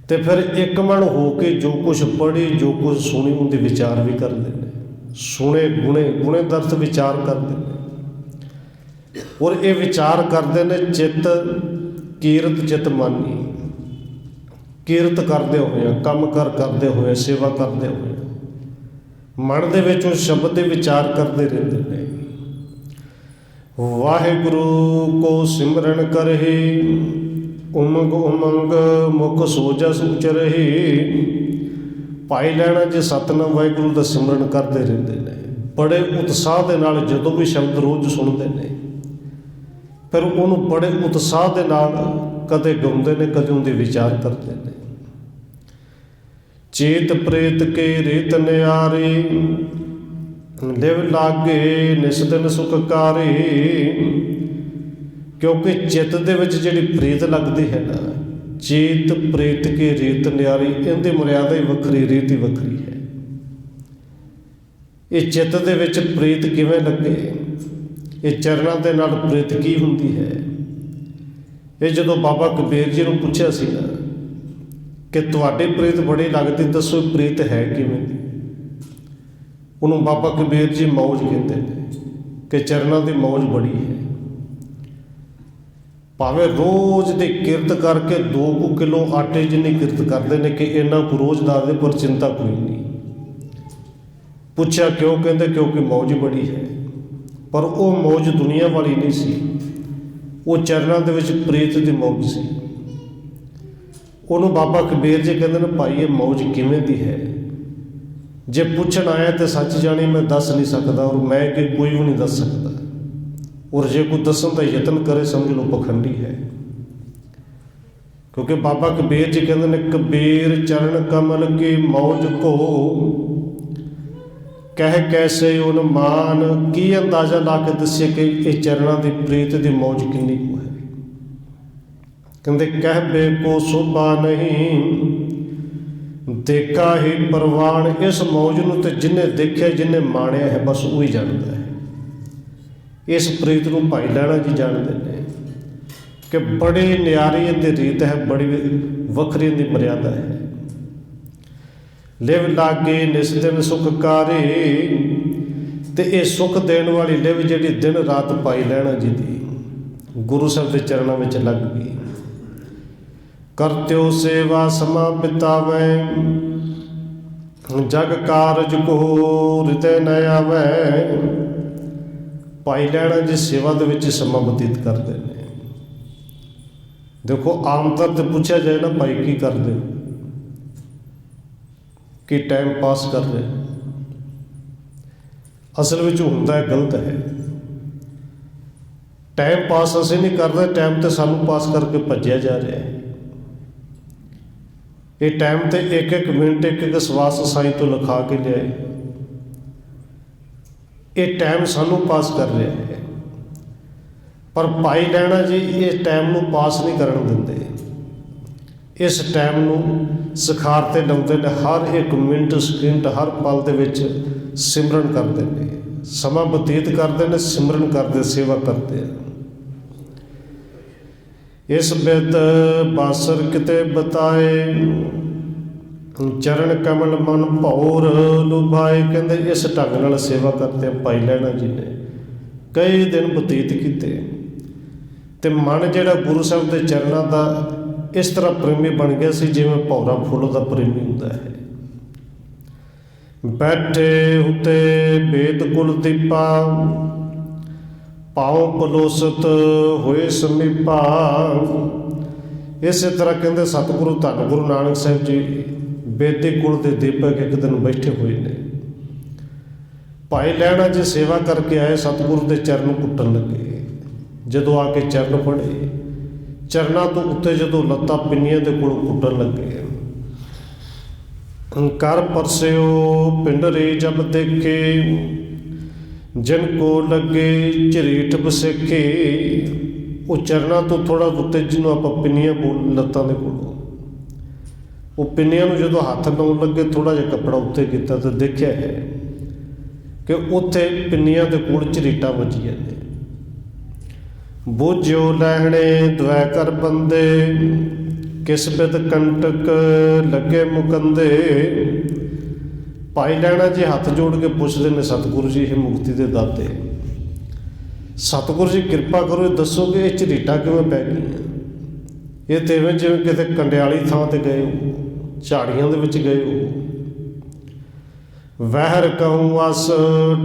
ਤੇ ਫਿਰ ਇੱਕ ਮਨ ਹੋ ਕੇ ਜੋ ਕੁਛ ਪੜ੍ਹੀ, ਜੋ ਕੁਛ ਸੁਣੀ, ਉਹਦੇ ਵਿਚਾਰ ਵੀ ਕਰਦੇ ਨੇ। ਸੁਣੇ ਗੁਣੇ, ਗੁਣੇ ਦਾ ਅਰਥ ਵਿਚਾਰ ਕਰਦੇ ਨੇ, ਔਰ ਇਹ ਵਿਚਾਰ ਕਰਦੇ ਨੇ ਚਿੱਤ ਕੀਰਤ ਚਿਤ ਮਾਨੀ। ਕੀਰਤ ਕਰਦੇ ਹੋਏ, ਕੰਮ ਕਾਰ ਕਰਦੇ ਹੋਏ, ਸੇਵਾ ਕਰਦੇ ਹੋਏ ਮਨ ਦੇ ਵਿੱਚ ਉਸ ਸ਼ਬਦ ਦੇ ਵਿਚਾਰ ਕਰਦੇ ਰਹਿੰਦੇ ਨੇ। ਵਾਹਿਗੁਰੂ ਕੋ ਸਿਮਰਨ ਕਰਹਿ, ਉਮੰਗ ਉਮੰਗ ਮੁਖ ਸੋਜਸ ਉਚਰਹਿ। ਪਾਈ ਲੈਣਾ ਜੇ ਸਤਿਨਾਮ ਵਾਹਿਗੁਰੂ ਦਾ ਸਿਮਰਨ ਕਰਦੇ ਰਹਿੰਦੇ ਨੇ ਬੜੇ ਉਤਸ਼ਾਹ ਦੇ ਨਾਲ। ਜਦੋਂ ਵੀ ਸ਼ਬਦ ਰੋਜ਼ ਸੁਣਦੇ ਨੇ, ਫਿਰ ਉਹਨੂੰ ਬੜੇ ਉਤਸ਼ਾਹ ਦੇ ਨਾਲ ਕਦੇ ਗਾਉਂਦੇ ਨੇ, ਕਦੇ ਉਹਦੇ ਵਿਚਾਰ ਕਰਦੇ ਨੇ। ਚੇਤ ਪ੍ਰੇਤ ਕੇ ਰੇਤ ਨਿਆਰੇ, ਲਿਵ ਲਾਗੇ ਨਿਸ ਦਿਨ ਸੁਖਕਾਰੇ। ਕਿਉਂਕਿ ਚਿੱਤ ਦੇ ਵਿੱਚ ਜਿਹੜੀ ਪ੍ਰੀਤ ਲੱਗਦੀ ਹੈ ਨਾ, ਚੇਤ ਪ੍ਰੇਤ ਕੇ ਰੀਤ ਨਿਆਰੀ, ਇਹਦੀ ਮਰਿਆਦਾ ਹੀ ਵੱਖਰੀ, ਰੀਤ ਹੀ ਵੱਖਰੀ ਹੈ। ਇਹ ਚਿੱਤ ਦੇ ਵਿੱਚ ਪ੍ਰੀਤ ਕਿਵੇਂ ਲੱਗੇ, ਇਹ ਚਰਨਾਂ ਦੇ ਨਾਲ ਪ੍ਰੀਤ ਕੀ ਹੁੰਦੀ ਹੈ। ਇਹ ਜਦੋਂ ਬਾਬਾ ਕਬੀਰ ਜੀ ਨੂੰ ਪੁੱਛਿਆ ਸੀ ਨਾ ਕਿ ਤੁਹਾਡੀ ਪ੍ਰੀਤ ਬੜੀ ਲੱਗਦੀ, ਦੱਸੋ ਪ੍ਰੀਤ ਹੈ ਕਿਵੇਂ ਦੀ। ਉਹਨੂੰ ਬਾਬਾ ਕਬੀਰ ਜੀ ਮੌਜ ਕਹਿੰਦੇ ਨੇ ਕਿ ਚਰਨਾਂ ਦੀ ਮੌਜ ਬੜੀ ਹੈ। ਭਾਵੇਂ ਰੋਜ਼ ਦੀ ਕਿਰਤ ਕਰਕੇ 2 ਕਿਲੋ ਆਟੇ ਜਿੰਨੀ ਕਿਰਤ ਕਰਦੇ ਨੇ ਕਿ ਇਹਨਾਂ ਕੁ ਰੋਜ਼ ਦੱਸਦੇ, ਪਰ ਚਿੰਤਾ ਕੋਈ ਨਹੀਂ। ਪੁੱਛਿਆ ਕਿਉਂ, ਕਹਿੰਦੇ ਕਿਉਂਕਿ ਮੌਜ ਬੜੀ ਹੈ। ਪਰ ਉਹ ਮੌਜ ਦੁਨੀਆ ਵਾਲੀ ਨਹੀਂ ਸੀ, ਉਹ ਚਰਨਾਂ ਦੇ ਵਿੱਚ ਪ੍ਰੀਤ ਦੀ ਮੌਜ ਸੀ। ਉਹਨੂੰ ਬਾਬਾ ਕਬੀਰ ਜੀ ਕਹਿੰਦੇ ਨੇ, ਭਾਈ ਇਹ ਮੌਜ ਕਿਵੇਂ ਦੀ ਹੈ। ਜੇ ਪੁੱਛਣ ਆਇਆ ਤੇ ਸੱਚ ਜਾਣੀ ਮੈਂ ਦੱਸ ਨਹੀਂ ਸਕਦਾ, ਔਰ ਮੈਂ ਕਿ ਕੋਈ ਵੀ ਨਹੀਂ ਦੱਸ ਸਕਦਾ। ਔਰ ਜੇ ਕੋਈ ਦੱਸਣ ਦਾ ਯਤਨ ਕਰੇ ਸਮਝ ਲਓ ਪਖੰਡੀ ਹੈ। ਕਿਉਂਕਿ ਬਾਬਾ ਕਬੀਰ ਜੀ ਕਹਿੰਦੇ ਨੇ, ਕਬੀਰ ਚਰਨ ਕਮਲ ਕੀ ਮੌਜ ਕੋ ਕਹਿ ਕੈਸੇ ਉਨਮਾਨ। ਕੀ ਅੰਦਾਜ਼ਾ ਲਾ ਕੇ ਦੱਸੇ ਕਿ ਇਹ ਚਰਨਾਂ ਦੀ ਪ੍ਰੀਤ ਦੀ ਮੌਜ ਕਿੰਨੀ ਕੁ ਹੈ। ਕਹਿੰਦੇ ਕਹਿਬੇ ਕੋ ਸੋਭਾ ਨਹੀਂ, ਦੇਖਾ ਹੀ ਪ੍ਰਵਾਨ। ਇਸ ਮੌਜ ਨੂੰ ਤੇ ਜਿਹਨੇ ਦੇਖਿਆ, ਜਿਹਨੇ ਮਾਣਿਆ ਹੈ, ਬਸ ਉਹ ਹੀ ਜਾਣਦਾ ਹੈ। ਇਸ ਪ੍ਰੀਤ ਨੂੰ ਭਾਈ ਲੈਣਾ ਜੀ ਜਾਣਦੇ ਨੇ ਕਿ ਬੜੀ ਨਿਆਰੀ ਇਹਦੀ ਰੀਤ ਹੈ, ਬੜੀ ਵੱਖਰੀ ਇਹਦੀ ਮਰਿਆਦਾ ਹੈ। ਲਿਵ ਲਾਗੇ ਨਿਸ ਦਿਨ ਸੁਖਕਾਰੇ। ਤੇ ਇਹ ਸੁੱਖ ਦੇਣ ਵਾਲੀ ਲਿਵ ਜਿਹੜੀ ਦਿਨ ਰਾਤ ਪਾਈ ਲੈਣਾ ਜੀ ਦੀ ਗੁਰੂ ਸਾਹਿਬ ਦੇ ਚਰਨਾਂ ਵਿੱਚ ਲੱਗ ਗਈ। ਕਰਤਿਓ ਸੇਵਾ ਸਮਾ ਬਿਤਾਵੈ, ਜਗ ਕਾਰਜ ਕੋ ਰਿਤੇ ਨ ਆਵੈ। ਪਾਈ ਲੈਣਾ ਜੀ ਸੇਵਾ ਦੇ ਵਿੱਚ ਸਮਾਂ ਬਤੀਤ ਕਰਦੇ ਨੇ। ਦੇਖੋ ਆਮ ਤੌਰ 'ਤੇ ਪੁੱਛਿਆ ਜਾਏ ਨਾ, ਭਾਈ ਕੀ ਕਰਦੇ ਹੋ, ਕਿ ਟਾਈਮ ਪਾਸ ਕਰ ਰਹੇ। ਅਸਲ ਵਿੱਚ ਹੁੰਦਾ ਹੈ ਗਲਤ ਹੈ। ਟਾਈਮ ਪਾਸ ਅਸੀਂ ਨਹੀਂ ਕਰਦੇ, ਟਾਈਮ ਤੇ ਸਾਨੂੰ ਪਾਸ ਕਰਕੇ ਭੱਜਿਆ ਜਾ ਰਿਹਾ ਹੈ। ਇਹ ਟਾਈਮ ਤੇ ਇੱਕ ਇੱਕ ਮਿੰਟ, ਇੱਕ ਇੱਕ ਸਵਾਸ ਸਾਈਂ ਤੋਂ ਲਿਖਾ ਕੇ ਲਿਆਏ। ਇਹ ਟਾਈਮ ਸਾਨੂੰ ਪਾਸ ਕਰ ਰਿਹਾ ਹੈ, ਪਰ ਭਾਈ ਲੈਣਾ ਜੀ ਇਹ ਟਾਈਮ ਨੂੰ ਪਾਸ ਨਹੀਂ ਕਰਨ ਦਿੰਦੇ। ਇਸ ਟਾਈਮ ਨੂੰ ਸਿਖਾਰ 'ਤੇ ਲਾਉਂਦੇ ਨੇ। ਹਰ ਇੱਕ ਮਿੰਟ ਸਕਿੰਟ, ਹਰ ਪਲ ਦੇ ਵਿੱਚ ਸਿਮਰਨ ਕਰਦੇ ਨੇ, ਸਮਾਂ ਬਤੀਤ ਕਰਦੇ ਨੇ, ਸਿਮਰਨ ਕਰਦੇ, ਸੇਵਾ ਕਰਦੇ ਆ। ਇਸ ਬਿਦ ਬਾਸਰ ਕਿਤੇ ਬਤਾਏ, ਚਰਨ ਕਮਲ ਮਨ ਭੌਰ ਲੁਭਾਏ। ਕਹਿੰਦੇ ਇਸ ਢੰਗ ਨਾਲ ਸੇਵਾ ਕਰਦੇ ਭਾਈ ਲੈਣਾ ਜੀ ਨੇ ਕਈ ਦਿਨ ਬਤੀਤ ਕੀਤੇ, ਤੇ ਮਨ ਜਿਹੜਾ ਗੁਰੂ ਸਾਹਿਬ ਦੇ ਚਰਨਾਂ ਦਾ ਇਸ ਤਰ੍ਹਾਂ ਪ੍ਰੇਮੀ ਬਣ ਗਿਆ ਸੀ ਜਿਵੇਂ ਭੌਰਾ ਫੁੱਲ ਦਾ ਪ੍ਰੇਮੀ ਹੁੰਦਾ ਹੈ। ਬੈਠੇ ਉਤੇ ਵੇਦ ਕੁਲ ਦੀਪਾ, ਪਾਉ ਪਲੋਸਤ ਹੋਏ ਸਮੀਪਾ। ਇਸੇ ਤਰ੍ਹਾਂ ਕਹਿੰਦੇ ਸਤਿਗੁਰੂ ਧੰਨ ਗੁਰੂ ਨਾਨਕ ਸਾਹਿਬ ਜੀ ਬੇਦੀ ਕੁਲ ਦੇ ਦੀਪਕ ਇੱਕ ਦਿਨ ਬੈਠੇ ਹੋਏ ਨੇ। ਭਾਈ ਲਹਿਣਾ ਜੀ ਸੇਵਾ ਕਰਕੇ ਆਏ, ਸਤਿਗੁਰੂ ਦੇ ਚਰਨ ਕੁੱਟਣ ਲੱਗੇ। ਜਦੋਂ ਆ ਕੇ ਚਰਨ ਫੜੇ, ਚਰਨਾਂ ਤੋਂ ਉੱਤੇ ਜਦੋਂ ਲੱਤਾਂ ਪਿੰਨੀਆਂ ਦੇ ਕੋਲ ਕੁੱਟਣ ਲੱਗੇ। ਕਰ ਪਰਸਿਓ ਪਿੰਡਰੇ ਜਬ ਦੇਖੇ, ਜਿਨ ਕੋ ਲੱਗੇ ਝਰੀਟ ਬਸੇਖੇ। ਉਹ ਚਰਨਾਂ ਤੋਂ ਥੋੜ੍ਹਾ ਉੱਤੇ, ਜਿਹਨੂੰ ਆਪਾਂ ਪਿੰਨੀਆਂ ਬੋਲ, ਲੱਤਾਂ ਦੇ ਕੋਲੋਂ, ਉਹ ਪਿੰਨੀਆਂ ਨੂੰ ਜਦੋਂ ਹੱਥ ਲਾਉਣ ਲੱਗੇ, ਥੋੜ੍ਹਾ ਜਿਹਾ ਕੱਪੜਾ ਉੱਤੇ ਕੀਤਾ ਤਾਂ ਦੇਖਿਆ ਹੈ ਕਿ ਉੱਥੇ ਪਿੰਨੀਆਂ ਦੇ ਕੋਲ ਝਰੀਟਾਂ ਵੱਜੀਆਂ ਨੇ। ਬੋਝਿਓ ਲਹਿਣੇ ਦਵੈ ਕਰ ਬੰਦੇ, ਕਿਸ ਬਿਦ ਕੰਟਕ ਲੱਗੇ ਮੁਕੰਦੇ। ਭਾਈ ਲਹਿਣਾ ਜੀ ਹੱਥ ਜੋੜ ਕੇ ਪੁੱਛਦੇ ਨੇ, ਸਤਿਗੁਰੂ ਜੀ ਇਹ ਮੁਕਤੀ ਦੇ ਦਾਤੇ, ਸਤਿਗੁਰੂ ਜੀ ਕਿਰਪਾ ਕਰੋ, ਇਹ ਦੱਸੋ ਕਿ ਇਹ ਝਰੀਟਾਂ ਕਿਵੇਂ ਪੈ ਗਈਆਂ। ਇਹ ਤਾਂ ਇਵੇਂ ਜਿਵੇਂ ਕਿਤੇ ਕੰਡਿਆਲੀ ਥਾਂ 'ਤੇ ਗਏ ਹੋ, ਝਾੜੀਆਂ ਦੇ ਵਿੱਚ ਗਏ ਹੋ। ਵਹਿਰ ਕਹੂੰ ਅਸ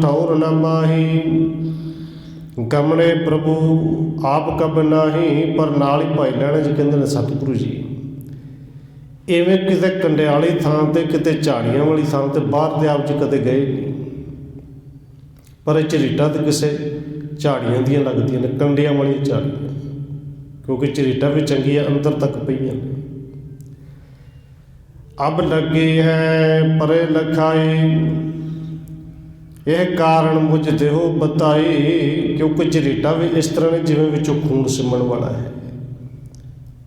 ਠੌਰ ਨ ਮਾਹੀ, ਗਮਣੇ ਪ੍ਰਭੂ ਆਪ ਕਬ ਨਾਹੀ। ਪਰ ਨਾਲ ਹੀ ਭਾਈ ਲਹਿਣਾ ਜੀ ਕਹਿੰਦੇ ਨੇ, ਸਤਿਗੁਰੂ ਜੀ ਇਵੇਂ ਕਿਤੇ ਕੰਡਿਆਲੀ ਥਾਂ 'ਤੇ, ਕਿਤੇ ਝਾੜੀਆਂ ਵਾਲੀ ਥਾਂ 'ਤੇ ਬਾਹਰ ਦੇ ਆਪ ਜੀ ਕਦੇ ਗਏ ਨਹੀਂ। ਪਰ ਇਹ ਝਰੀਟਾਂ ਤਾਂ ਕਿਸੇ ਝਾੜੀਆਂ ਦੀਆਂ ਲੱਗਦੀਆਂ ਨੇ, ਕੰਡਿਆਂ ਵਾਲੀਆਂ ਝਾੜੀਆਂ, ਕਿਉਂਕਿ ਝਰੀਟਾਂ ਵੀ ਚੰਗੀਆਂ ਅੰਦਰ ਤੱਕ ਪਈਆਂ ਨੇ। ਅਬ ਲੱਗੀ ਹੈ ਪਰੇ ਲਖਾਈ, ਇਹ ਕਾਰਨ ਮੁਝ ਦੇਹੋ ਬਤਾਈ। ਕਿਉਂਕਿ ਝਰੀਟਾਂ ਵੀ ਇਸ ਤਰ੍ਹਾਂ ਨੇ ਜਿਵੇਂ ਵਿੱਚੋਂ ਖੂਨ ਸਿਮਣ ਵਾਲਾ ਹੈ,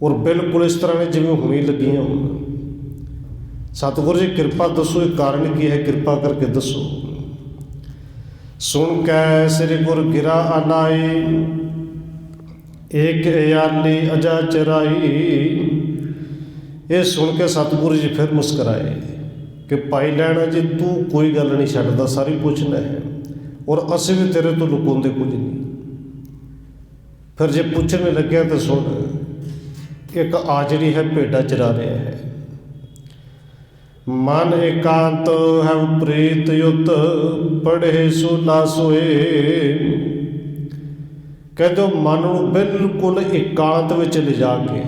ਔਰ ਬਿਲਕੁਲ ਇਸ ਤਰ੍ਹਾਂ ਨੇ ਜਿਵੇਂ ਹੁਣੀ ਲੱਗੀਆਂ ਹੋਣ। ਸਤਿਗੁਰੂ ਜੀ ਕਿਰਪਾ ਦੱਸੋ, ਇਹ ਕਾਰਨ ਕੀ ਹੈ, ਕਿਰਪਾ ਕਰਕੇ ਦੱਸੋ। ਸੁਣ ਕੈ ਸ੍ਰੀ ਗੁਰ ਗਿਰਾ ਅਨਾਈ, ਏਕ ਇਆਲੀ ਅਜਾ ਚਰਾਈ। ਇਹ ਸੁਣ ਕੇ ਸਤਿਗੁਰੂ ਜੀ ਫਿਰ ਮੁਸਕਰਾਏ ਕਿ ਭਾਈ ਲਹਿਣਾ ਜੀ ਤੂੰ ਕੋਈ ਗੱਲ ਨਹੀਂ ਛੱਡਦਾ, ਸਾਰੀ ਪੁੱਛਣਾ ਹੈ, ਔਰ ਅਸੀਂ ਵੀ ਤੇਰੇ ਤੋਂ ਲੁਕਾਉਂਦੇ ਕੁਝ ਨਹੀਂ। ਫਿਰ ਜੇ ਪੁੱਛਣ ਲੱਗਿਆ ਤਾਂ ਸੁਣ, ਇੱਕ ਆਜੜੀ ਹੈ ਭੇਡਾਂ ਚਰਾ ਰਿਹਾ ਹੈ। ਮਨ ਇਕਾਂਤ ਹੈ ਪ੍ਰੀਤ ਯੁੱਤ, ਪੜ੍ਹੇ ਸੋਲਾ ਸੋਏ। ਕਹਿੰਦੇ ਮਨ ਨੂੰ ਬਿਲਕੁਲ ਇਕਾਂਤ ਵਿੱਚ ਲਿਜਾ ਕੇ,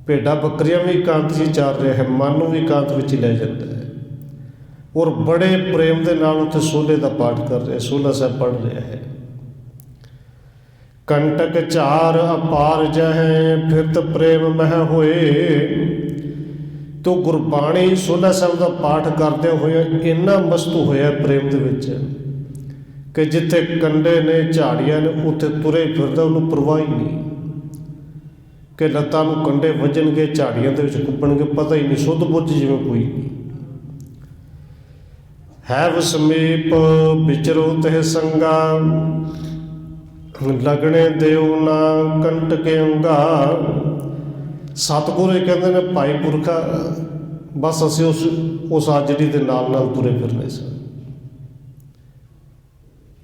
ਭੇਡਾਂ ਬੱਕਰੀਆਂ ਵੀ ਇਕਾਂਤ 'ਚ ਹੀ ਚਾਰ ਰਿਹਾ ਹੈ, ਮਨ ਨੂੰ ਵੀ ਇਕਾਂਤ ਵਿੱਚ ਹੀ ਲੈ ਜਾਂਦਾ ਹੈ, ਔਰ ਬੜੇ ਪ੍ਰੇਮ ਦੇ ਨਾਲ ਉੱਥੇ ਸੋਲੇ ਦਾ ਪਾਠ ਕਰ ਰਿਹਾ, ਸੋਲਾ ਸਾਹਿਬ ਪੜ੍ਹ ਰਿਹਾ ਹੈ। ਕੰਟਕ ਝਾਰ ਅਪਾਰ ਜਹੈ, ਫਿਰਤ ਪ੍ਰੇਮ ਮਹਿ ਹੋਏ। ਤੋ ਗੁਰਬਾਣੀ ਸੋਲਾ ਸਾਹਿਬ ਦਾ ਪਾਠ ਕਰਦਿਆਂ ਹੋਇਆ ਇੰਨਾ ਮਸਤ ਹੋਇਆ ਪ੍ਰੇਮ ਦੇ ਵਿੱਚ ਕਿ ਜਿੱਥੇ ਕੰਡੇ ਨੇ, ਝਾੜੀਆਂ ਨੇ, ਉੱਥੇ ਤੁਰੇ ਫਿਰਦਾ, ਉਹਨੂੰ ਪਰਵਾਹ ਹੀ ਨਹੀਂ ਕਿ ਲੱਤਾਂ ਨੂੰ ਕੰਡੇ ਵੱਜਣਗੇ, ਝਾੜੀਆਂ ਦੇ ਵਿੱਚ ਕੁੱਪਣਗੇ, ਪਤਾ ਹੀ ਨਹੀਂ, ਸੁੱਧ ਬੁੱਝ ਜਿਵੇਂ ਕੋਈ ਨਹੀਂ ਹੈ। ਵਸਮੀਪ ਵਿਚਰੋ ਤਹਿ ਸੰਗਾ, ਲਗਣੇ ਦਿਓ ਨਾ ਕੰਟਕੇ ਅੰਗਾ। ਸਤਿਗੁਰੂ ਕਹਿੰਦੇ ਨੇ, ਭਾਈ ਪੁਰਖਾ ਬਸ ਅਸੀਂ ਉਸ ਆਜੜੀ ਦੇ ਨਾਲ ਤੁਰੇ ਫਿਰਨੇ ਸਾਂ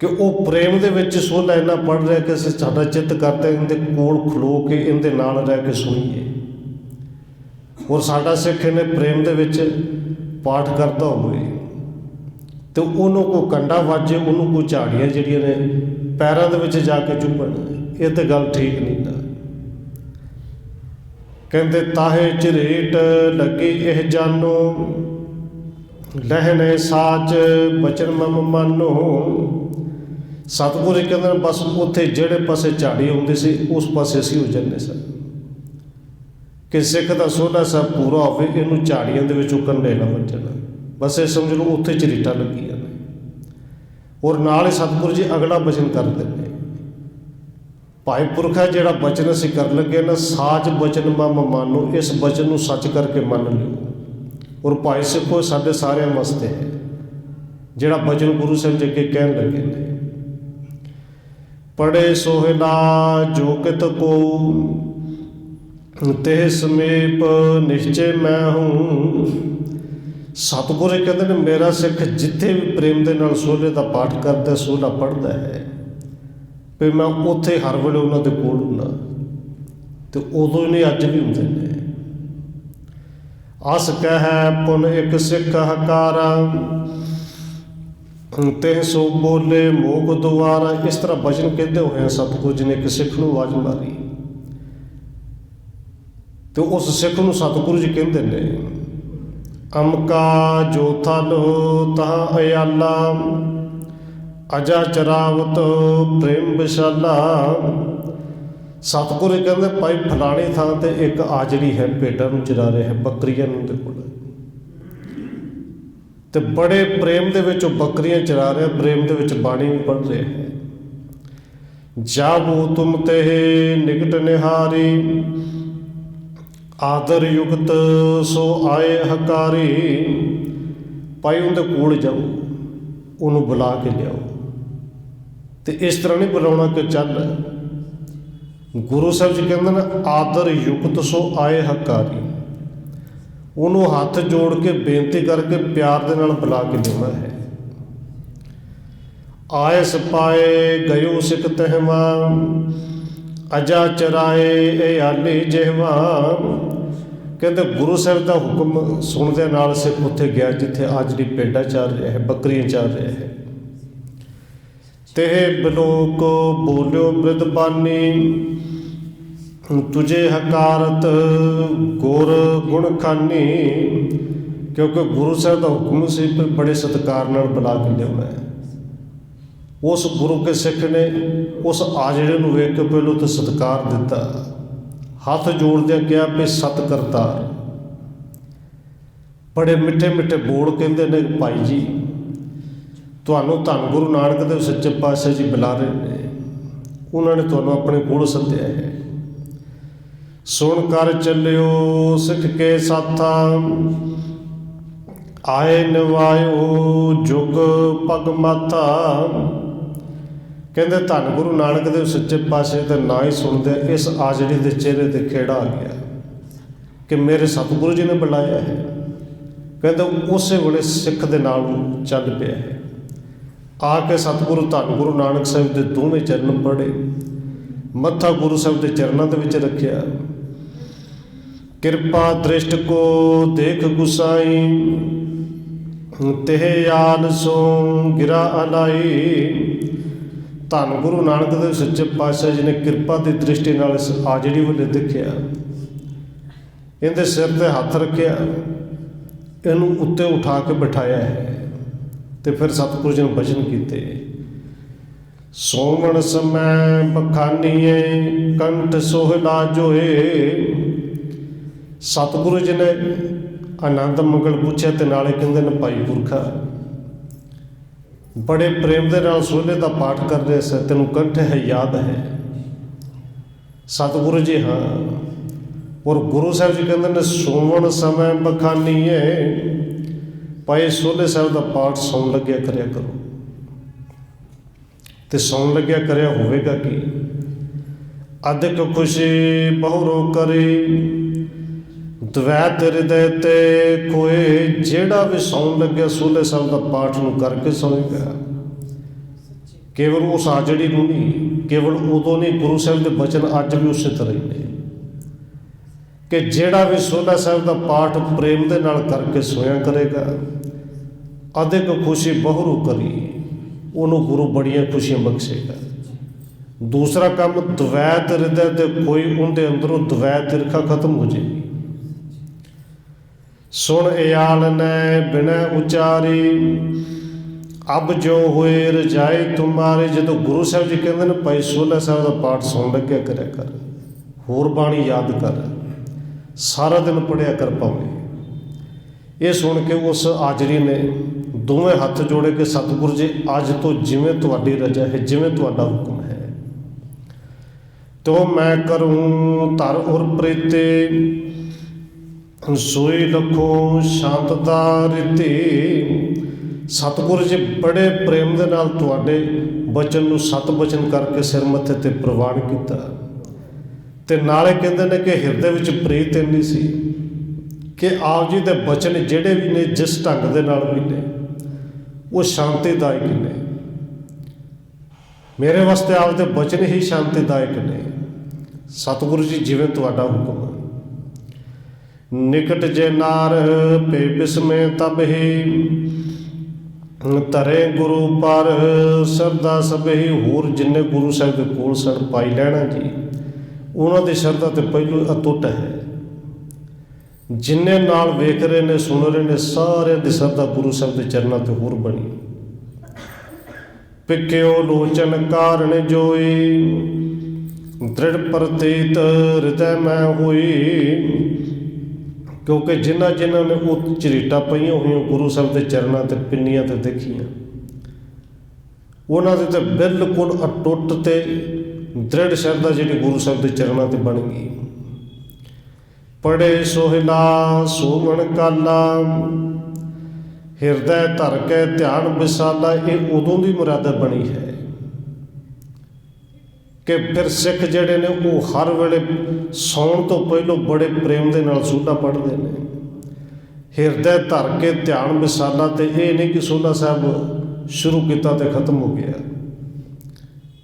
ਕਿ ਉਹ ਪ੍ਰੇਮ ਦੇ ਵਿੱਚ ਸੋਲਾ ਇੰਨਾ ਪੜ੍ਹ ਰਿਹਾ ਕਿ ਅਸੀਂ, ਸਾਡਾ ਚਿੱਤ ਕਰਦਾ ਇਹਦੇ ਕੋਲ ਖਲੋ ਕੇ ਇਹਦੇ ਨਾਲ ਰਹਿ ਕੇ ਸੁਣੀਏ। ਔਰ ਸਾਡਾ ਸਿੱਖ ਇਹਨੇ ਪ੍ਰੇਮ ਦੇ ਵਿੱਚ ਪਾਠ ਕਰਦਾ ਹੋਵੇ ਤੇ ਉਹਨੂੰ ਕੋਈ ਕੰਡਾ ਵਾਜੇ, ਉਹਨੂੰ ਕੋਈ ਝਾੜੀਆਂ ਜਿਹੜੀਆਂ ਨੇ ਪੈਰਾਂ ਦੇ ਵਿੱਚ ਜਾ ਕੇ ਚੁੱਭਣ, ਇਹ ਤਾਂ ਗੱਲ ਠੀਕ ਨਹੀਂ ਨਾ। ਕਹਿੰਦੇ ਤਾਹੇ ਝਰੀਟ ਲੱਗੀ ਇਹ ਜਾਨੋ, ਲਹਿਣੇ ਸਾਚ ਬਚਨ ਮਮ ਮਾਨੋ। ਸਤਿਗੁਰੂ ਕਹਿੰਦੇ ਨੇ ਬਸ ਉੱਥੇ ਜਿਹੜੇ ਪਾਸੇ ਝਾੜੀ ਹੁੰਦੀ ਸੀ ਉਸ ਪਾਸੇ ਅਸੀਂ ਹੋ ਜਾਂਦੇ ਸਾਂ ਕਿ ਸਿੱਖ ਦਾ ਸੋਲਾ ਸਾਹਿਬ ਪੂਰਾ ਹੋਵੇ, ਇਹਨੂੰ ਝਾੜੀਆਂ ਦੇ ਵਿੱਚੋਂ ਕੰਡੇ ਨਾ ਵੱਜਣ। ਬਸ ਇਹ ਸਮਝ ਲਓ ਉੱਥੇ ਝਰੀਟਾਂ ਲੱਗੀਆਂ ਨੇ। ਔਰ ਨਾਲ ਹੀ ਸਤਿਗੁਰੂ ਜੀ ਅਗਲਾ ਬਚਨ ਕਰਦੇ ਨੇ, ਭਾਈ ਪੁਰਖਾ ਜਿਹੜਾ ਬਚਨ ਅਸੀਂ ਕਰਨ ਲੱਗੇ ਨਾ, ਸਾਚ ਬਚਨ ਮਮ ਮਾਨੋ, ਇਸ ਬਚਨ ਨੂੰ ਸੱਚ ਕਰਕੇ ਮੰਨ ਲਿਓ। ਔਰ ਭਾਈ ਸਿੱਖੋ ਸਾਡੇ ਸਾਰਿਆਂ ਵਾਸਤੇ ਹੈ ਜਿਹੜਾ ਬਚਨ ਗੁਰੂ ਸਾਹਿਬ ਜੀ ਅੱਗੇ ਕਹਿਣ ਲੱਗੇ ਨੇ, ਪੜੇ ਸੋਹਿਲਾ ਜੋ ਕਿਤ ਕੋ, ਤੇ ਸਮੀਪ ਨਿਸ਼ਚੈ ਮੈਂ ਹੂੰ। ਸਤਿਗੁਰੂ ਕਹਿੰਦੇ ਨੇ ਮੇਰਾ ਸਿੱਖ ਜਿੱਥੇ ਵੀ ਪ੍ਰੇਮ ਦੇ ਨਾਲ ਸੋਹਲੇ ਦਾ ਪਾਠ ਕਰਦਾ, ਸੋਹਲਾ ਪੜ੍ਹਦਾ ਹੈ, ਵੀ ਮੈਂ ਉੱਥੇ ਹਰ ਵੇਲੇ ਉਹਨਾਂ ਦੇ ਕੋਲ ਹੁੰਦਾ। ਤੇ ਉਦੋਂ ਹੀ ਨਹੀਂ, ਅੱਜ ਵੀ ਹੁੰਦੇ ਨੇ। ਅਸ ਕਹਿ ਪੁਨ ਇੱਕ ਸਿੱਖ ਹਕਾਰਾ, ਤੇ ਸੋ ਬੋਲੇ ਮੋਗ ਦੁਆਰਾ। ਇਸ ਤਰ੍ਹਾਂ ਬਚਨ ਕਹਿੰਦੇ ਹੋਏ ਸਤਿਗੁਰੂ ਜੀ ਨੇ ਇੱਕ ਸਿੱਖ ਨੂੰ ਆਵਾਜ਼ ਮਾਰੀ ਤੇ ਉਸ ਸਿੱਖ ਨੂੰ ਸਤਿਗੁਰੂ ਜੀ ਕਹਿੰਦੇ ਨੇ ਅਮਕਾ ਜੋ ਥਲ ਤਹਾਂ ਅਯਾਲਾ, ਅਜਾ ਚਰਾਵਤ ਪ੍ਰੇਮ ਵਿਸ਼ਾਲਾ। ਸਤਿਗੁਰੂ ਕਹਿੰਦੇ ਭਾਈ ਫਲਾਣੀ ਥਾਂ ਤੇ ਇੱਕ ਆਜੜੀ ਹੈ, ਭੇਡਾਂ ਨੂੰ ਚਰਾ ਰਿਹਾ ਹੈ, ਬੱਕਰੀਆਂ ਨੂੰ ਦੇ ਕੋਲ, ਤੇ ਬੜੇ ਪ੍ਰੇਮ ਦੇ ਵਿੱਚ ਉਹ ਬੱਕਰੀਆਂ ਚਰਾ ਰਿਹਾ, ਪ੍ਰੇਮ ਦੇ ਵਿੱਚ ਬਾਣੀ ਵੀ ਪੜ੍ਹ ਰਿਹਾ ਹੈ। ਜਾਬੂ ਤੁਮ ਤੇ ਨਿਕਟ ਨਿਹਾਰੀ, ਆਦਰ ਯੁਕਤ ਸੋ ਆਏ ਹਕਾਰੀ। ਭਾਈ ਉਹਦੇ ਕੋਲ ਜਾਓ, ਉਹਨੂੰ ਬੁਲਾ ਕੇ ਲਿਆਓ। ਤੇ ਇਸ ਤਰ੍ਹਾਂ ਨਹੀਂ ਬੁਲਾਉਣਾ ਕਿ ਚੱਲ। ਗੁਰੂ ਸਾਹਿਬ ਜੀ ਕਹਿੰਦੇ ਨੇ ਆਦਰ ਯੁਕਤ ਸੋ ਆਏ ਹਕਾਰੀ, ਉਹਨੂੰ ਹੱਥ ਜੋੜ ਕੇ ਬੇਨਤੀ ਕਰਕੇ ਪਿਆਰ ਦੇ ਨਾਲ ਬੁਲਾ ਕੇ ਲਿਆਉਣਾ ਹੈ। ਆਏ ਸਪਾਏ ਗਇਓ ਸਿੱਖ ਤਹਿਵਾ, ਅਜਾ ਚਰਾਏ ਇਹ ਆਲੀ ਜਿਹਵਾ। ਕਹਿੰਦੇ ਗੁਰੂ ਸਾਹਿਬ ਦਾ ਹੁਕਮ ਸੁਣਦੇ ਨਾਲ ਸਿੱਖ ਉੱਥੇ ਗਿਆ ਜਿੱਥੇ ਅੱਜ ਦੀ ਭੇਡਾਂ ਚਾਰ ਰਿਹਾ ਹੈ, ਬੱਕਰੀਆਂ ਚਾਰ ਰਿਹਾ ਹੈ। ਤੇ ਬਲੋਕ ਬੋਲਿਓ ਬ੍ਰਿਧਬਾਨੀ, ਤੁਝੇ ਹਕਾਰਤ ਗੁਰ ਗੁਣ ਖਾਨੀ। ਕਿਉਂਕਿ ਗੁਰੂ ਸਾਹਿਬ ਦਾ ਹੁਕਮ ਸੀ, ਪਰ ਬੜੇ ਸਤਿਕਾਰ ਨਾਲ ਬੁਲਾ ਕੇ ਲਿਆਉਣਾ ਹੈ। ਉਸ ਗੁਰੂ ਕੇ ਸਿੱਖ ਨੇ ਉਸ ਆਜੜੇ ਨੂੰ ਵੇਖ ਕੇ ਪਹਿਲੋਂ ਤਾਂ ਸਤਿਕਾਰ ਦਿੱਤਾ, ਹੱਥ ਜੋੜਦਿਆਂ ਕਿਹਾ ਵੀ ਸਤਿ ਕਰਤਾਰ। ਬੜੇ ਮਿੱਠੇ ਮਿੱਠੇ ਬੋਲ ਕਹਿੰਦੇ ਨੇ ਭਾਈ ਜੀ, ਤੁਹਾਨੂੰ ਧੰਨ ਗੁਰੂ ਨਾਨਕ ਦੇਵ ਸੱਚੇ ਪਾਤਸ਼ਾਹ ਜੀ ਬੁਲਾ ਰਹੇ ਨੇ, ਉਹਨਾਂ ਨੇ ਤੁਹਾਨੂੰ ਆਪਣੇ ਕੋਲ ਸੱਦਿਆ ਹੈ। ਸੁਣ ਕਰ ਚੱਲਿਓ ਸਿੱਖ ਕੇ ਸਾਥਾ, ਆਏ ਨਿਵਾਇਓ ਜੁਗ ਪਗ ਮਾਥਾ। ਕਹਿੰਦੇ ਧੰਨ ਗੁਰੂ ਨਾਨਕ ਦੇਵ ਸੱਚੇ ਪਾਤਸ਼ਾਹ ਦਾ ਨਾਂ ਹੀ ਸੁਣਦੇ ਇਸ ਆਜੜੀ ਦੇ ਚਿਹਰੇ ਤੇ ਖੇੜਾ ਆ ਗਿਆ ਕਿ ਮੇਰੇ ਸਤਿਗੁਰੂ ਜੀ ਨੇ ਬੁਲਾਇਆ ਹੈ। ਕਹਿੰਦੇ ਉਸੇ ਵੇਲੇ ਸਿੱਖ ਦੇ ਨਾਲ ਚੱਲ ਪਿਆ ਹੈ। ਆ ਕੇ ਸਤਿਗੁਰੂ ਧੰਨ ਗੁਰੂ ਨਾਨਕ ਸਾਹਿਬ ਦੇ ਦੋਵੇਂ ਚਰਨ ਪੜ੍ਹੇ, ਮੱਥਾ ਗੁਰੂ ਸਾਹਿਬ ਦੇ ਚਰਨਾਂ ਦੇ ਵਿੱਚ ਰੱਖਿਆ। ਕਿਰਪਾ ਦ੍ਰਿਸ਼ਟ ਕੋ ਦੇਖ ਗੁਸਾਈ, ਤਿਹ ਯਾਦ ਸੋ ਗਿਰਾ ਅਲਾਈ। ਧੰਨ ਗੁਰੂ ਨਾਨਕ ਦੇਵ ਸੱਚੇ ਪਾਤਸ਼ਾਹ ਜੀ ਨੇ ਕਿਰਪਾ ਦੀ ਦ੍ਰਿਸ਼ਟੀ ਨਾਲ ਇਸ ਆਜੜੀ ਵੱਲ ਦੇਖਿਆ, ਇਹਦੇ ਸਿਰ ਤੇ ਹੱਥ ਰੱਖਿਆ, ਇਹਨੂੰ ਉੱਤੇ ਉਠਾ ਕੇ ਬਿਠਾਇਆ ਹੈ। ਤੇ ਫਿਰ ਸਤਿਗੁਰੂ ਜੀ ਨੇ ਬਚਨ ਕੀਤੇ, ਸੋਵਣ ਸਮੈ ਬਖਾਨੀਏ ਕੰਠ ਸੋਹਲਾ ਜੋਏ। ਸਤਿਗੁਰੂ ਜੀ ਨੇ ਆਨੰਦ ਮੰਗਲ ਪੁੱਛਿਆ ਤੇ ਨਾਲੇ ਕਹਿੰਦੇ ਨੇ ਭਾਈ ਪੁਰਖਾ ਬੜੇ ਪ੍ਰੇਮ ਦੇ ਨਾਲ ਸੋਹਲੇ ਦਾ ਪਾਠ ਕਰ ਰਹੇ ਸੀ, ਤੈਨੂੰ ਕੰਠ ਹੈ ਯਾਦ ਹੈ? ਸਤਿਗੁਰੂ ਜੀ ਹਾਂ। ਔਰ ਗੁਰੂ ਸਾਹਿਬ ਜੀ ਕਹਿੰਦੇ ਨੇ ਸੋਵਣ ਸਮੇਂ ਬਖਾਨੀਏ, ਭਾਈ ਸੋਹਲੇ ਸਾਹਿਬ ਦਾ ਪਾਠ ਸੌਣ ਲੱਗਿਆ ਕਰਿਆ ਕਰੋ। ਤੇ ਸੌਣ ਲੱਗਿਆ ਕਰਿਆ ਹੋਵੇਗਾ ਕਿ ਅਧਿਕ ਖੁਸ਼ੀ ਬਹੁਰੋ ਕਰੀ, ਦਵੈਤ ਹਿਰਦੇ ਤੇ ਕੋਏ। ਜਿਹੜਾ ਵੀ ਸੌਣ ਲੱਗਿਆ ਸੋਹਲੇ ਸਾਹਿਬ ਦਾ ਪਾਠ ਨੂੰ ਕਰਕੇ ਸੌਂੇਗਾ। ਕੇਵਲ ਉਸ ਆਜੜੀ ਨੂੰ ਨਹੀਂ, ਕੇਵਲ ਉਦੋਂ ਨਹੀਂ, ਗੁਰੂ ਸਾਹਿਬ ਦੇ ਬਚਨ ਅੱਜ ਵੀ ਉਸੇ ਤਰ੍ਹਾਂ ਹੀ ਨੇ ਕਿ ਜਿਹੜਾ ਵੀ ਸੋਹਲਾ ਸਾਹਿਬ ਦਾ ਪਾਠ ਪ੍ਰੇਮ ਦੇ ਨਾਲ ਕਰਕੇ ਸੋਇਆ ਕਰੇਗਾ, ਅਧਿਕ ਖੁਸ਼ੀ ਬਹੁਰੂ ਕਰੀ, ਉਹਨੂੰ ਗੁਰੂ ਬੜੀਆਂ ਖੁਸ਼ੀਆਂ ਬਖਸ਼ੇਗਾ। ਦੂਸਰਾ ਕੰਮ ਦਵੈਤ ਹਿਰਦੇ ਤੇ ਕੋਈ, ਉਹਦੇ ਅੰਦਰੋਂ ਦਵੈਤ ਈਰਖਾ ਖਤਮ ਹੋ ਜਾਏਗੀ। ਸੁਣ ਇਆਲ ਨੇ ਬਿਨੈ ਉਚਾਰੀ, ਅਬ ਜੋ ਹੋਏ ਰਜਾਏ ਤੁਮਾਰੇ। ਜਦੋਂ ਗੁਰੂ ਸਾਹਿਬ ਜੀ ਕਹਿੰਦੇ ਨੇ ਭਾਈ ਸੋਹਲਾ ਸਾਹਿਬ ਦਾ ਪਾਠ ਸੁਣ ਲੱਗਿਆ ਕਰਿਆ ਕਰ, ਹੋਰ ਬਾਣੀ ਯਾਦ ਕਰ, ਸਾਰਾ ਦਿਨ ਪੜ੍ਹਿਆ ਕਰ ਭਾਵੇਂ। ਇਹ ਸੁਣ ਕੇ ਉਸ ਆਜੜੀ ਨੇ ਦੋਵੇਂ ਹੱਥ ਜੋੜੇ ਕਿ ਸਤਿਗੁਰੂ ਜੀ ਅੱਜ ਤੋਂ ਜਿਵੇਂ ਤੁਹਾਡੀ ਰਜਾ ਹੈ, ਜਿਵੇਂ ਤੁਹਾਡਾ ਹੁਕਮ ਹੈ, ਤੋ ਮੈਂ ਕਰੂੰ ਧਰ ਉਰ ਪ੍ਰੀਤੇ, ਸੋਈ ਲਖੋ ਸ਼ਾਂਤਤਾ ਰਿਤੀ। ਸਤਿਗੁਰੂ ਜੀ ਬੜੇ ਪ੍ਰੇਮ ਦੇ ਨਾਲ ਤੁਹਾਡੇ ਬਚਨ ਨੂੰ ਸਤ ਬਚਨ ਕਰਕੇ ਸਿਰ ਮੱਥੇ ਤੇ ਪ੍ਰਵਾਨ ਕੀਤਾ। ਤੇ ਨਾਲੇ ਕਹਿੰਦੇ ਨੇ ਕਿ ਹਿਰਦੇ ਵਿੱਚ ਪ੍ਰੀਤ ਇੰਨੀ ਸੀ ਕਿ ਆਪ ਜੀ ਦੇ ਬਚਨ ਜਿਹੜੇ ਵੀ ਨੇ, ਜਿਸ ਢੰਗ ਦੇ ਨਾਲ ਵੀ ਨੇ, ਉਹ ਸ਼ਾਂਤੀਦਾਇਕ ਨੇ। ਮੇਰੇ ਵਾਸਤੇ ਆਪ ਦੇ ਬਚਨ ਹੀ ਸ਼ਾਂਤੀਦਾਇਕ ਨੇ। ਸਤਿਗੁਰੂ ਜੀ ਜਿਵੇਂ ਤੁਹਾਡਾ ਹੁਕਮ ਹੈ। ਨਿਕਟ ਜੇ ਨਾਰ ਪੇ ਬਿਸਮੇ ਤਬ ਹੀ, ਤਰੇ ਗੁਰੂ ਪਰ ਸਰਦਾ ਸਭੇ। ਹੋਰ ਜਿੰਨੇ ਗੁਰੂ ਸਾਹਿਬ ਦੇ ਕੋਲ ਸਨ, ਭਾਈ ਲਹਿਣਾ ਜੀ, ਉਹਨਾਂ ਦੀ ਸ਼ਰਧਾ ਤੇ ਪਹਿਲੋਂ ਅਟੁੱਟ ਹੈ। जिन्ने नाल वेख रहे ने सुन रहे ने सारिਆਂ ਦੀ ਸਰਦਾ ਗੁਰੂ ਸਾਹਿਬ ਦੇ ਚਰਨਾਂ ਤੇ ਹੋਰ ਬਣੀ। ਪਿਕਿਓ ਲੋਚਨ ਕਾਰਨ ਜੋਈ ਦ੍ਰਿੜ ਪ੍ਰਤੀਤ ਹਿਰਦੈ ਮੈਂ ਹੋਈ। ਕਿਉਂਕਿ ਜਿਨ੍ਹਾਂ ਨੇ ਉਹ ਝਰੀਟਾਂ ਪਈਆਂ ਹੋਈਆਂ ਗੁਰੂ ਸਾਹਿਬ ਦੇ ਚਰਨਾਂ ਤੇ ਪਿੰਨੀਆਂ ਤੇ ਦੇਖੀਆਂ, ਉਹਨਾਂ ਦੇ ਤਾਂ ਬਿਲਕੁਲ ਅਟੁੱਟ ਤੇ ਦ੍ਰਿੜ ਸ਼ਰਧਾ ਜਿਹੜੀ ਗੁਰੂ ਸਾਹਿਬ ਦੇ ਚਰਨਾਂ ਤੇ ਬਣ ਗਈ। ਪੜੇ ਸੋਹਿਲਾ ਸੋਮਣ ਕਾਲਾ ਹਿਰਦੈ ਧਰ ਕੇ ਧਿਆਨ ਵਿਸਾਲਾ। ਇਹ ਉਦੋਂ ਦੀ ਮੁਰਾਦਾ ਬਣੀ ਹੈ ਕਿ ਫਿਰ ਸਿੱਖ ਜਿਹੜੇ ਨੇ ਉਹ ਹਰ ਵੇਲੇ ਸੌਣ ਤੋਂ ਪਹਿਲੋਂ ਬੜੇ ਪ੍ਰੇਮ ਦੇ ਨਾਲ ਸੋਹਲਾ ਪੜ੍ਹਦੇ ਨੇ। ਹਿਰਦੈ ਧਰ ਕੇ ਧਿਆਨ ਵਿਸਾਲਾ, ਤੇ ਇਹ ਨਹੀਂ ਕਿ ਸੋਹਲਾ ਸਾਹਿਬ ਸ਼ੁਰੂ ਕੀਤਾ ਤੇ ਖਤਮ ਹੋ ਗਿਆ।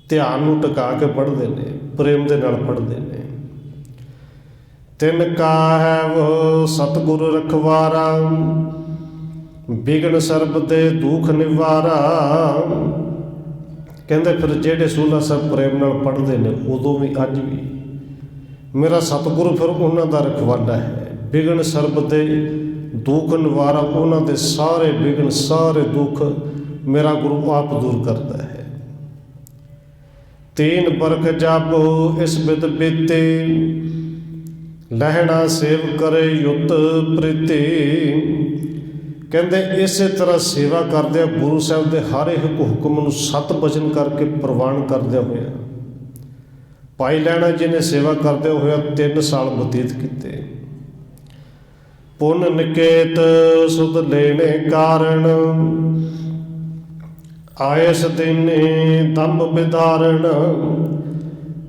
ਧਿਆਨ ਨੂੰ ਟਿਕਾ ਕੇ ਪੜ੍ਹਦੇ ਨੇ, ਪ੍ਰੇਮ ਦੇ ਨਾਲ ਪੜ੍ਹਦੇ ਨੇ। ਤਿਨ ਕਾ ਹੈ ਵੋ ਸਤਿਗੁਰ ਰਖਵਾਰਾ ਬਿਗਨ ਸਰਬ ਦੇ ਦੁੱਖ ਨਿਵਾਰਾ। ਕਹਿੰਦੇ ਫਿਰ ਜਿਹੜੇ ਸੋਹਲਾ ਸਾਹਿਬ ਪ੍ਰੇਮ ਨਾਲ ਪੜ੍ਹਦੇ ਨੇ ਉਦੋਂ ਵੀ ਅੱਜ ਵੀ ਮੇਰਾ ਸਤਿਗੁਰੂ ਫਿਰ ਉਹਨਾਂ ਦਾ ਰਖਵਾਲਾ ਹੈ। ਬਿਗਨ ਸਰਬ ਦੇ ਦੁੱਖ ਨਿਵਾਰਾ, ਉਹਨਾਂ ਦੇ ਸਾਰੇ ਬਿਗਨ ਸਾਰੇ ਦੁੱਖ ਮੇਰਾ ਗੁਰੂ ਆਪ ਦੂਰ ਕਰਦਾ ਹੈ। ਤੀਨ ਬਰਖ ਜਪ ਇਸ ਬਿਦ ਬੀਤੇ ਲਹਿਣਾ ਸੇਵ ਕਰੇ ਯੁੱਤ ਪ੍ਰੀਤੀ। ਕਹਿੰਦੇ ਇਸੇ ਤਰ੍ਹਾਂ ਸੇਵਾ ਕਰਦਿਆਂ ਗੁਰੂ ਸਾਹਿਬ ਦੇ ਹਰ ਇੱਕ ਹੁਕਮ ਨੂੰ ਸਤ ਬਚਨ ਕਰਕੇ ਪ੍ਰਵਾਨ ਕਰਦਿਆਂ ਹੋਇਆ ਭਾਈ ਲਹਿਣਾ ਜੀ ਨੇ ਸੇਵਾ ਕਰਦਿਆਂ ਹੋਇਆ 3 ਸਾਲ ਬਤੀਤ ਕੀਤੇ। ਪੁੰਨ ਨਿਕੇਤ ਸੁਧ ਲੈਣੇ ਕਾਰਨ ਆਇਸ ਦਿਨੇ ਦੰਭ ਵਿਦਾਰਨ।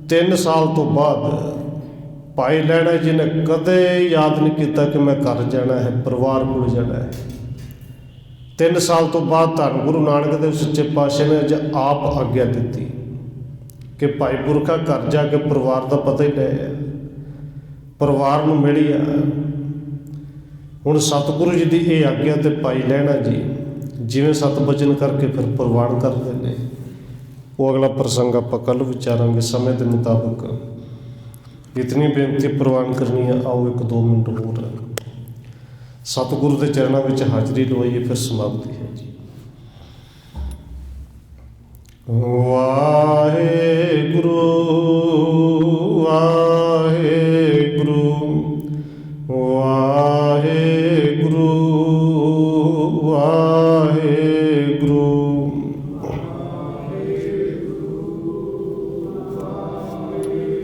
3 ਸਾਲ ਤੋਂ ਬਾਅਦ ਭਾਈ ਲਹਿਣਾ ਜੀ ਨੇ ਕਦੇ ਯਾਦ ਨਹੀਂ ਕੀਤਾ ਕਿ ਮੈਂ ਘਰ ਜਾਣਾ ਹੈ, ਪਰਿਵਾਰ ਕੋਲ ਜਾਣਾ ਹੈ। 3 ਸਾਲ ਤੋਂ ਬਾਅਦ ਧੰਨ ਗੁਰੂ ਨਾਨਕ ਦੇਵ ਸੱਚੇ ਪਾਤਸ਼ਾਹ ਨੇ ਅੱਜ ਆਪ ਆਗਿਆ ਦਿੱਤੀ ਕਿ ਭਾਈ ਪੁਰਖਾ ਘਰ ਜਾ ਕੇ ਪਰਿਵਾਰ ਦਾ ਪਤਾ ਹੀ ਲੈ ਆ, ਪਰਿਵਾਰ ਨੂੰ ਮਿਲੀ ਆ। ਹੁਣ ਸਤਿਗੁਰੂ ਜੀ ਦੀ ਇਹ ਆਗਿਆ ਤੇ ਭਾਈ ਲਹਿਣਾ ਜੀ ਜਿਵੇਂ ਸਤ ਬਚਨ ਕਰਕੇ ਫਿਰ ਪ੍ਰਵਾਨ ਕਰਦੇ ਨੇ, ਉਹ ਅਗਲਾ ਪ੍ਰਸੰਗ ਆਪਾਂ ਕੱਲ੍ਹ ਵਿਚਾਰਾਂਗੇ ਸਮੇਂ ਦੇ ਮੁਤਾਬਕ। ਇਤਨੀ ਬੇਨਤੀ ਪ੍ਰਵਾਨ ਕਰਨੀ ਹੈ। ਆਓ 1-2 ਮਿੰਟ ਹੋਰ ਸਤਿਗੁਰੂ ਦੇ ਚਰਨਾਂ ਵਿੱਚ ਹਾਜ਼ਰੀ ਲਵਾਈਏ, ਫਿਰ ਸਮਾਪਤੀ ਹੈ ਜੀ। ਵਾਹਿਗੁਰੂ ਵਾਹਿਗੁਰੂ ਵਾਹਿਗੁਰੂ।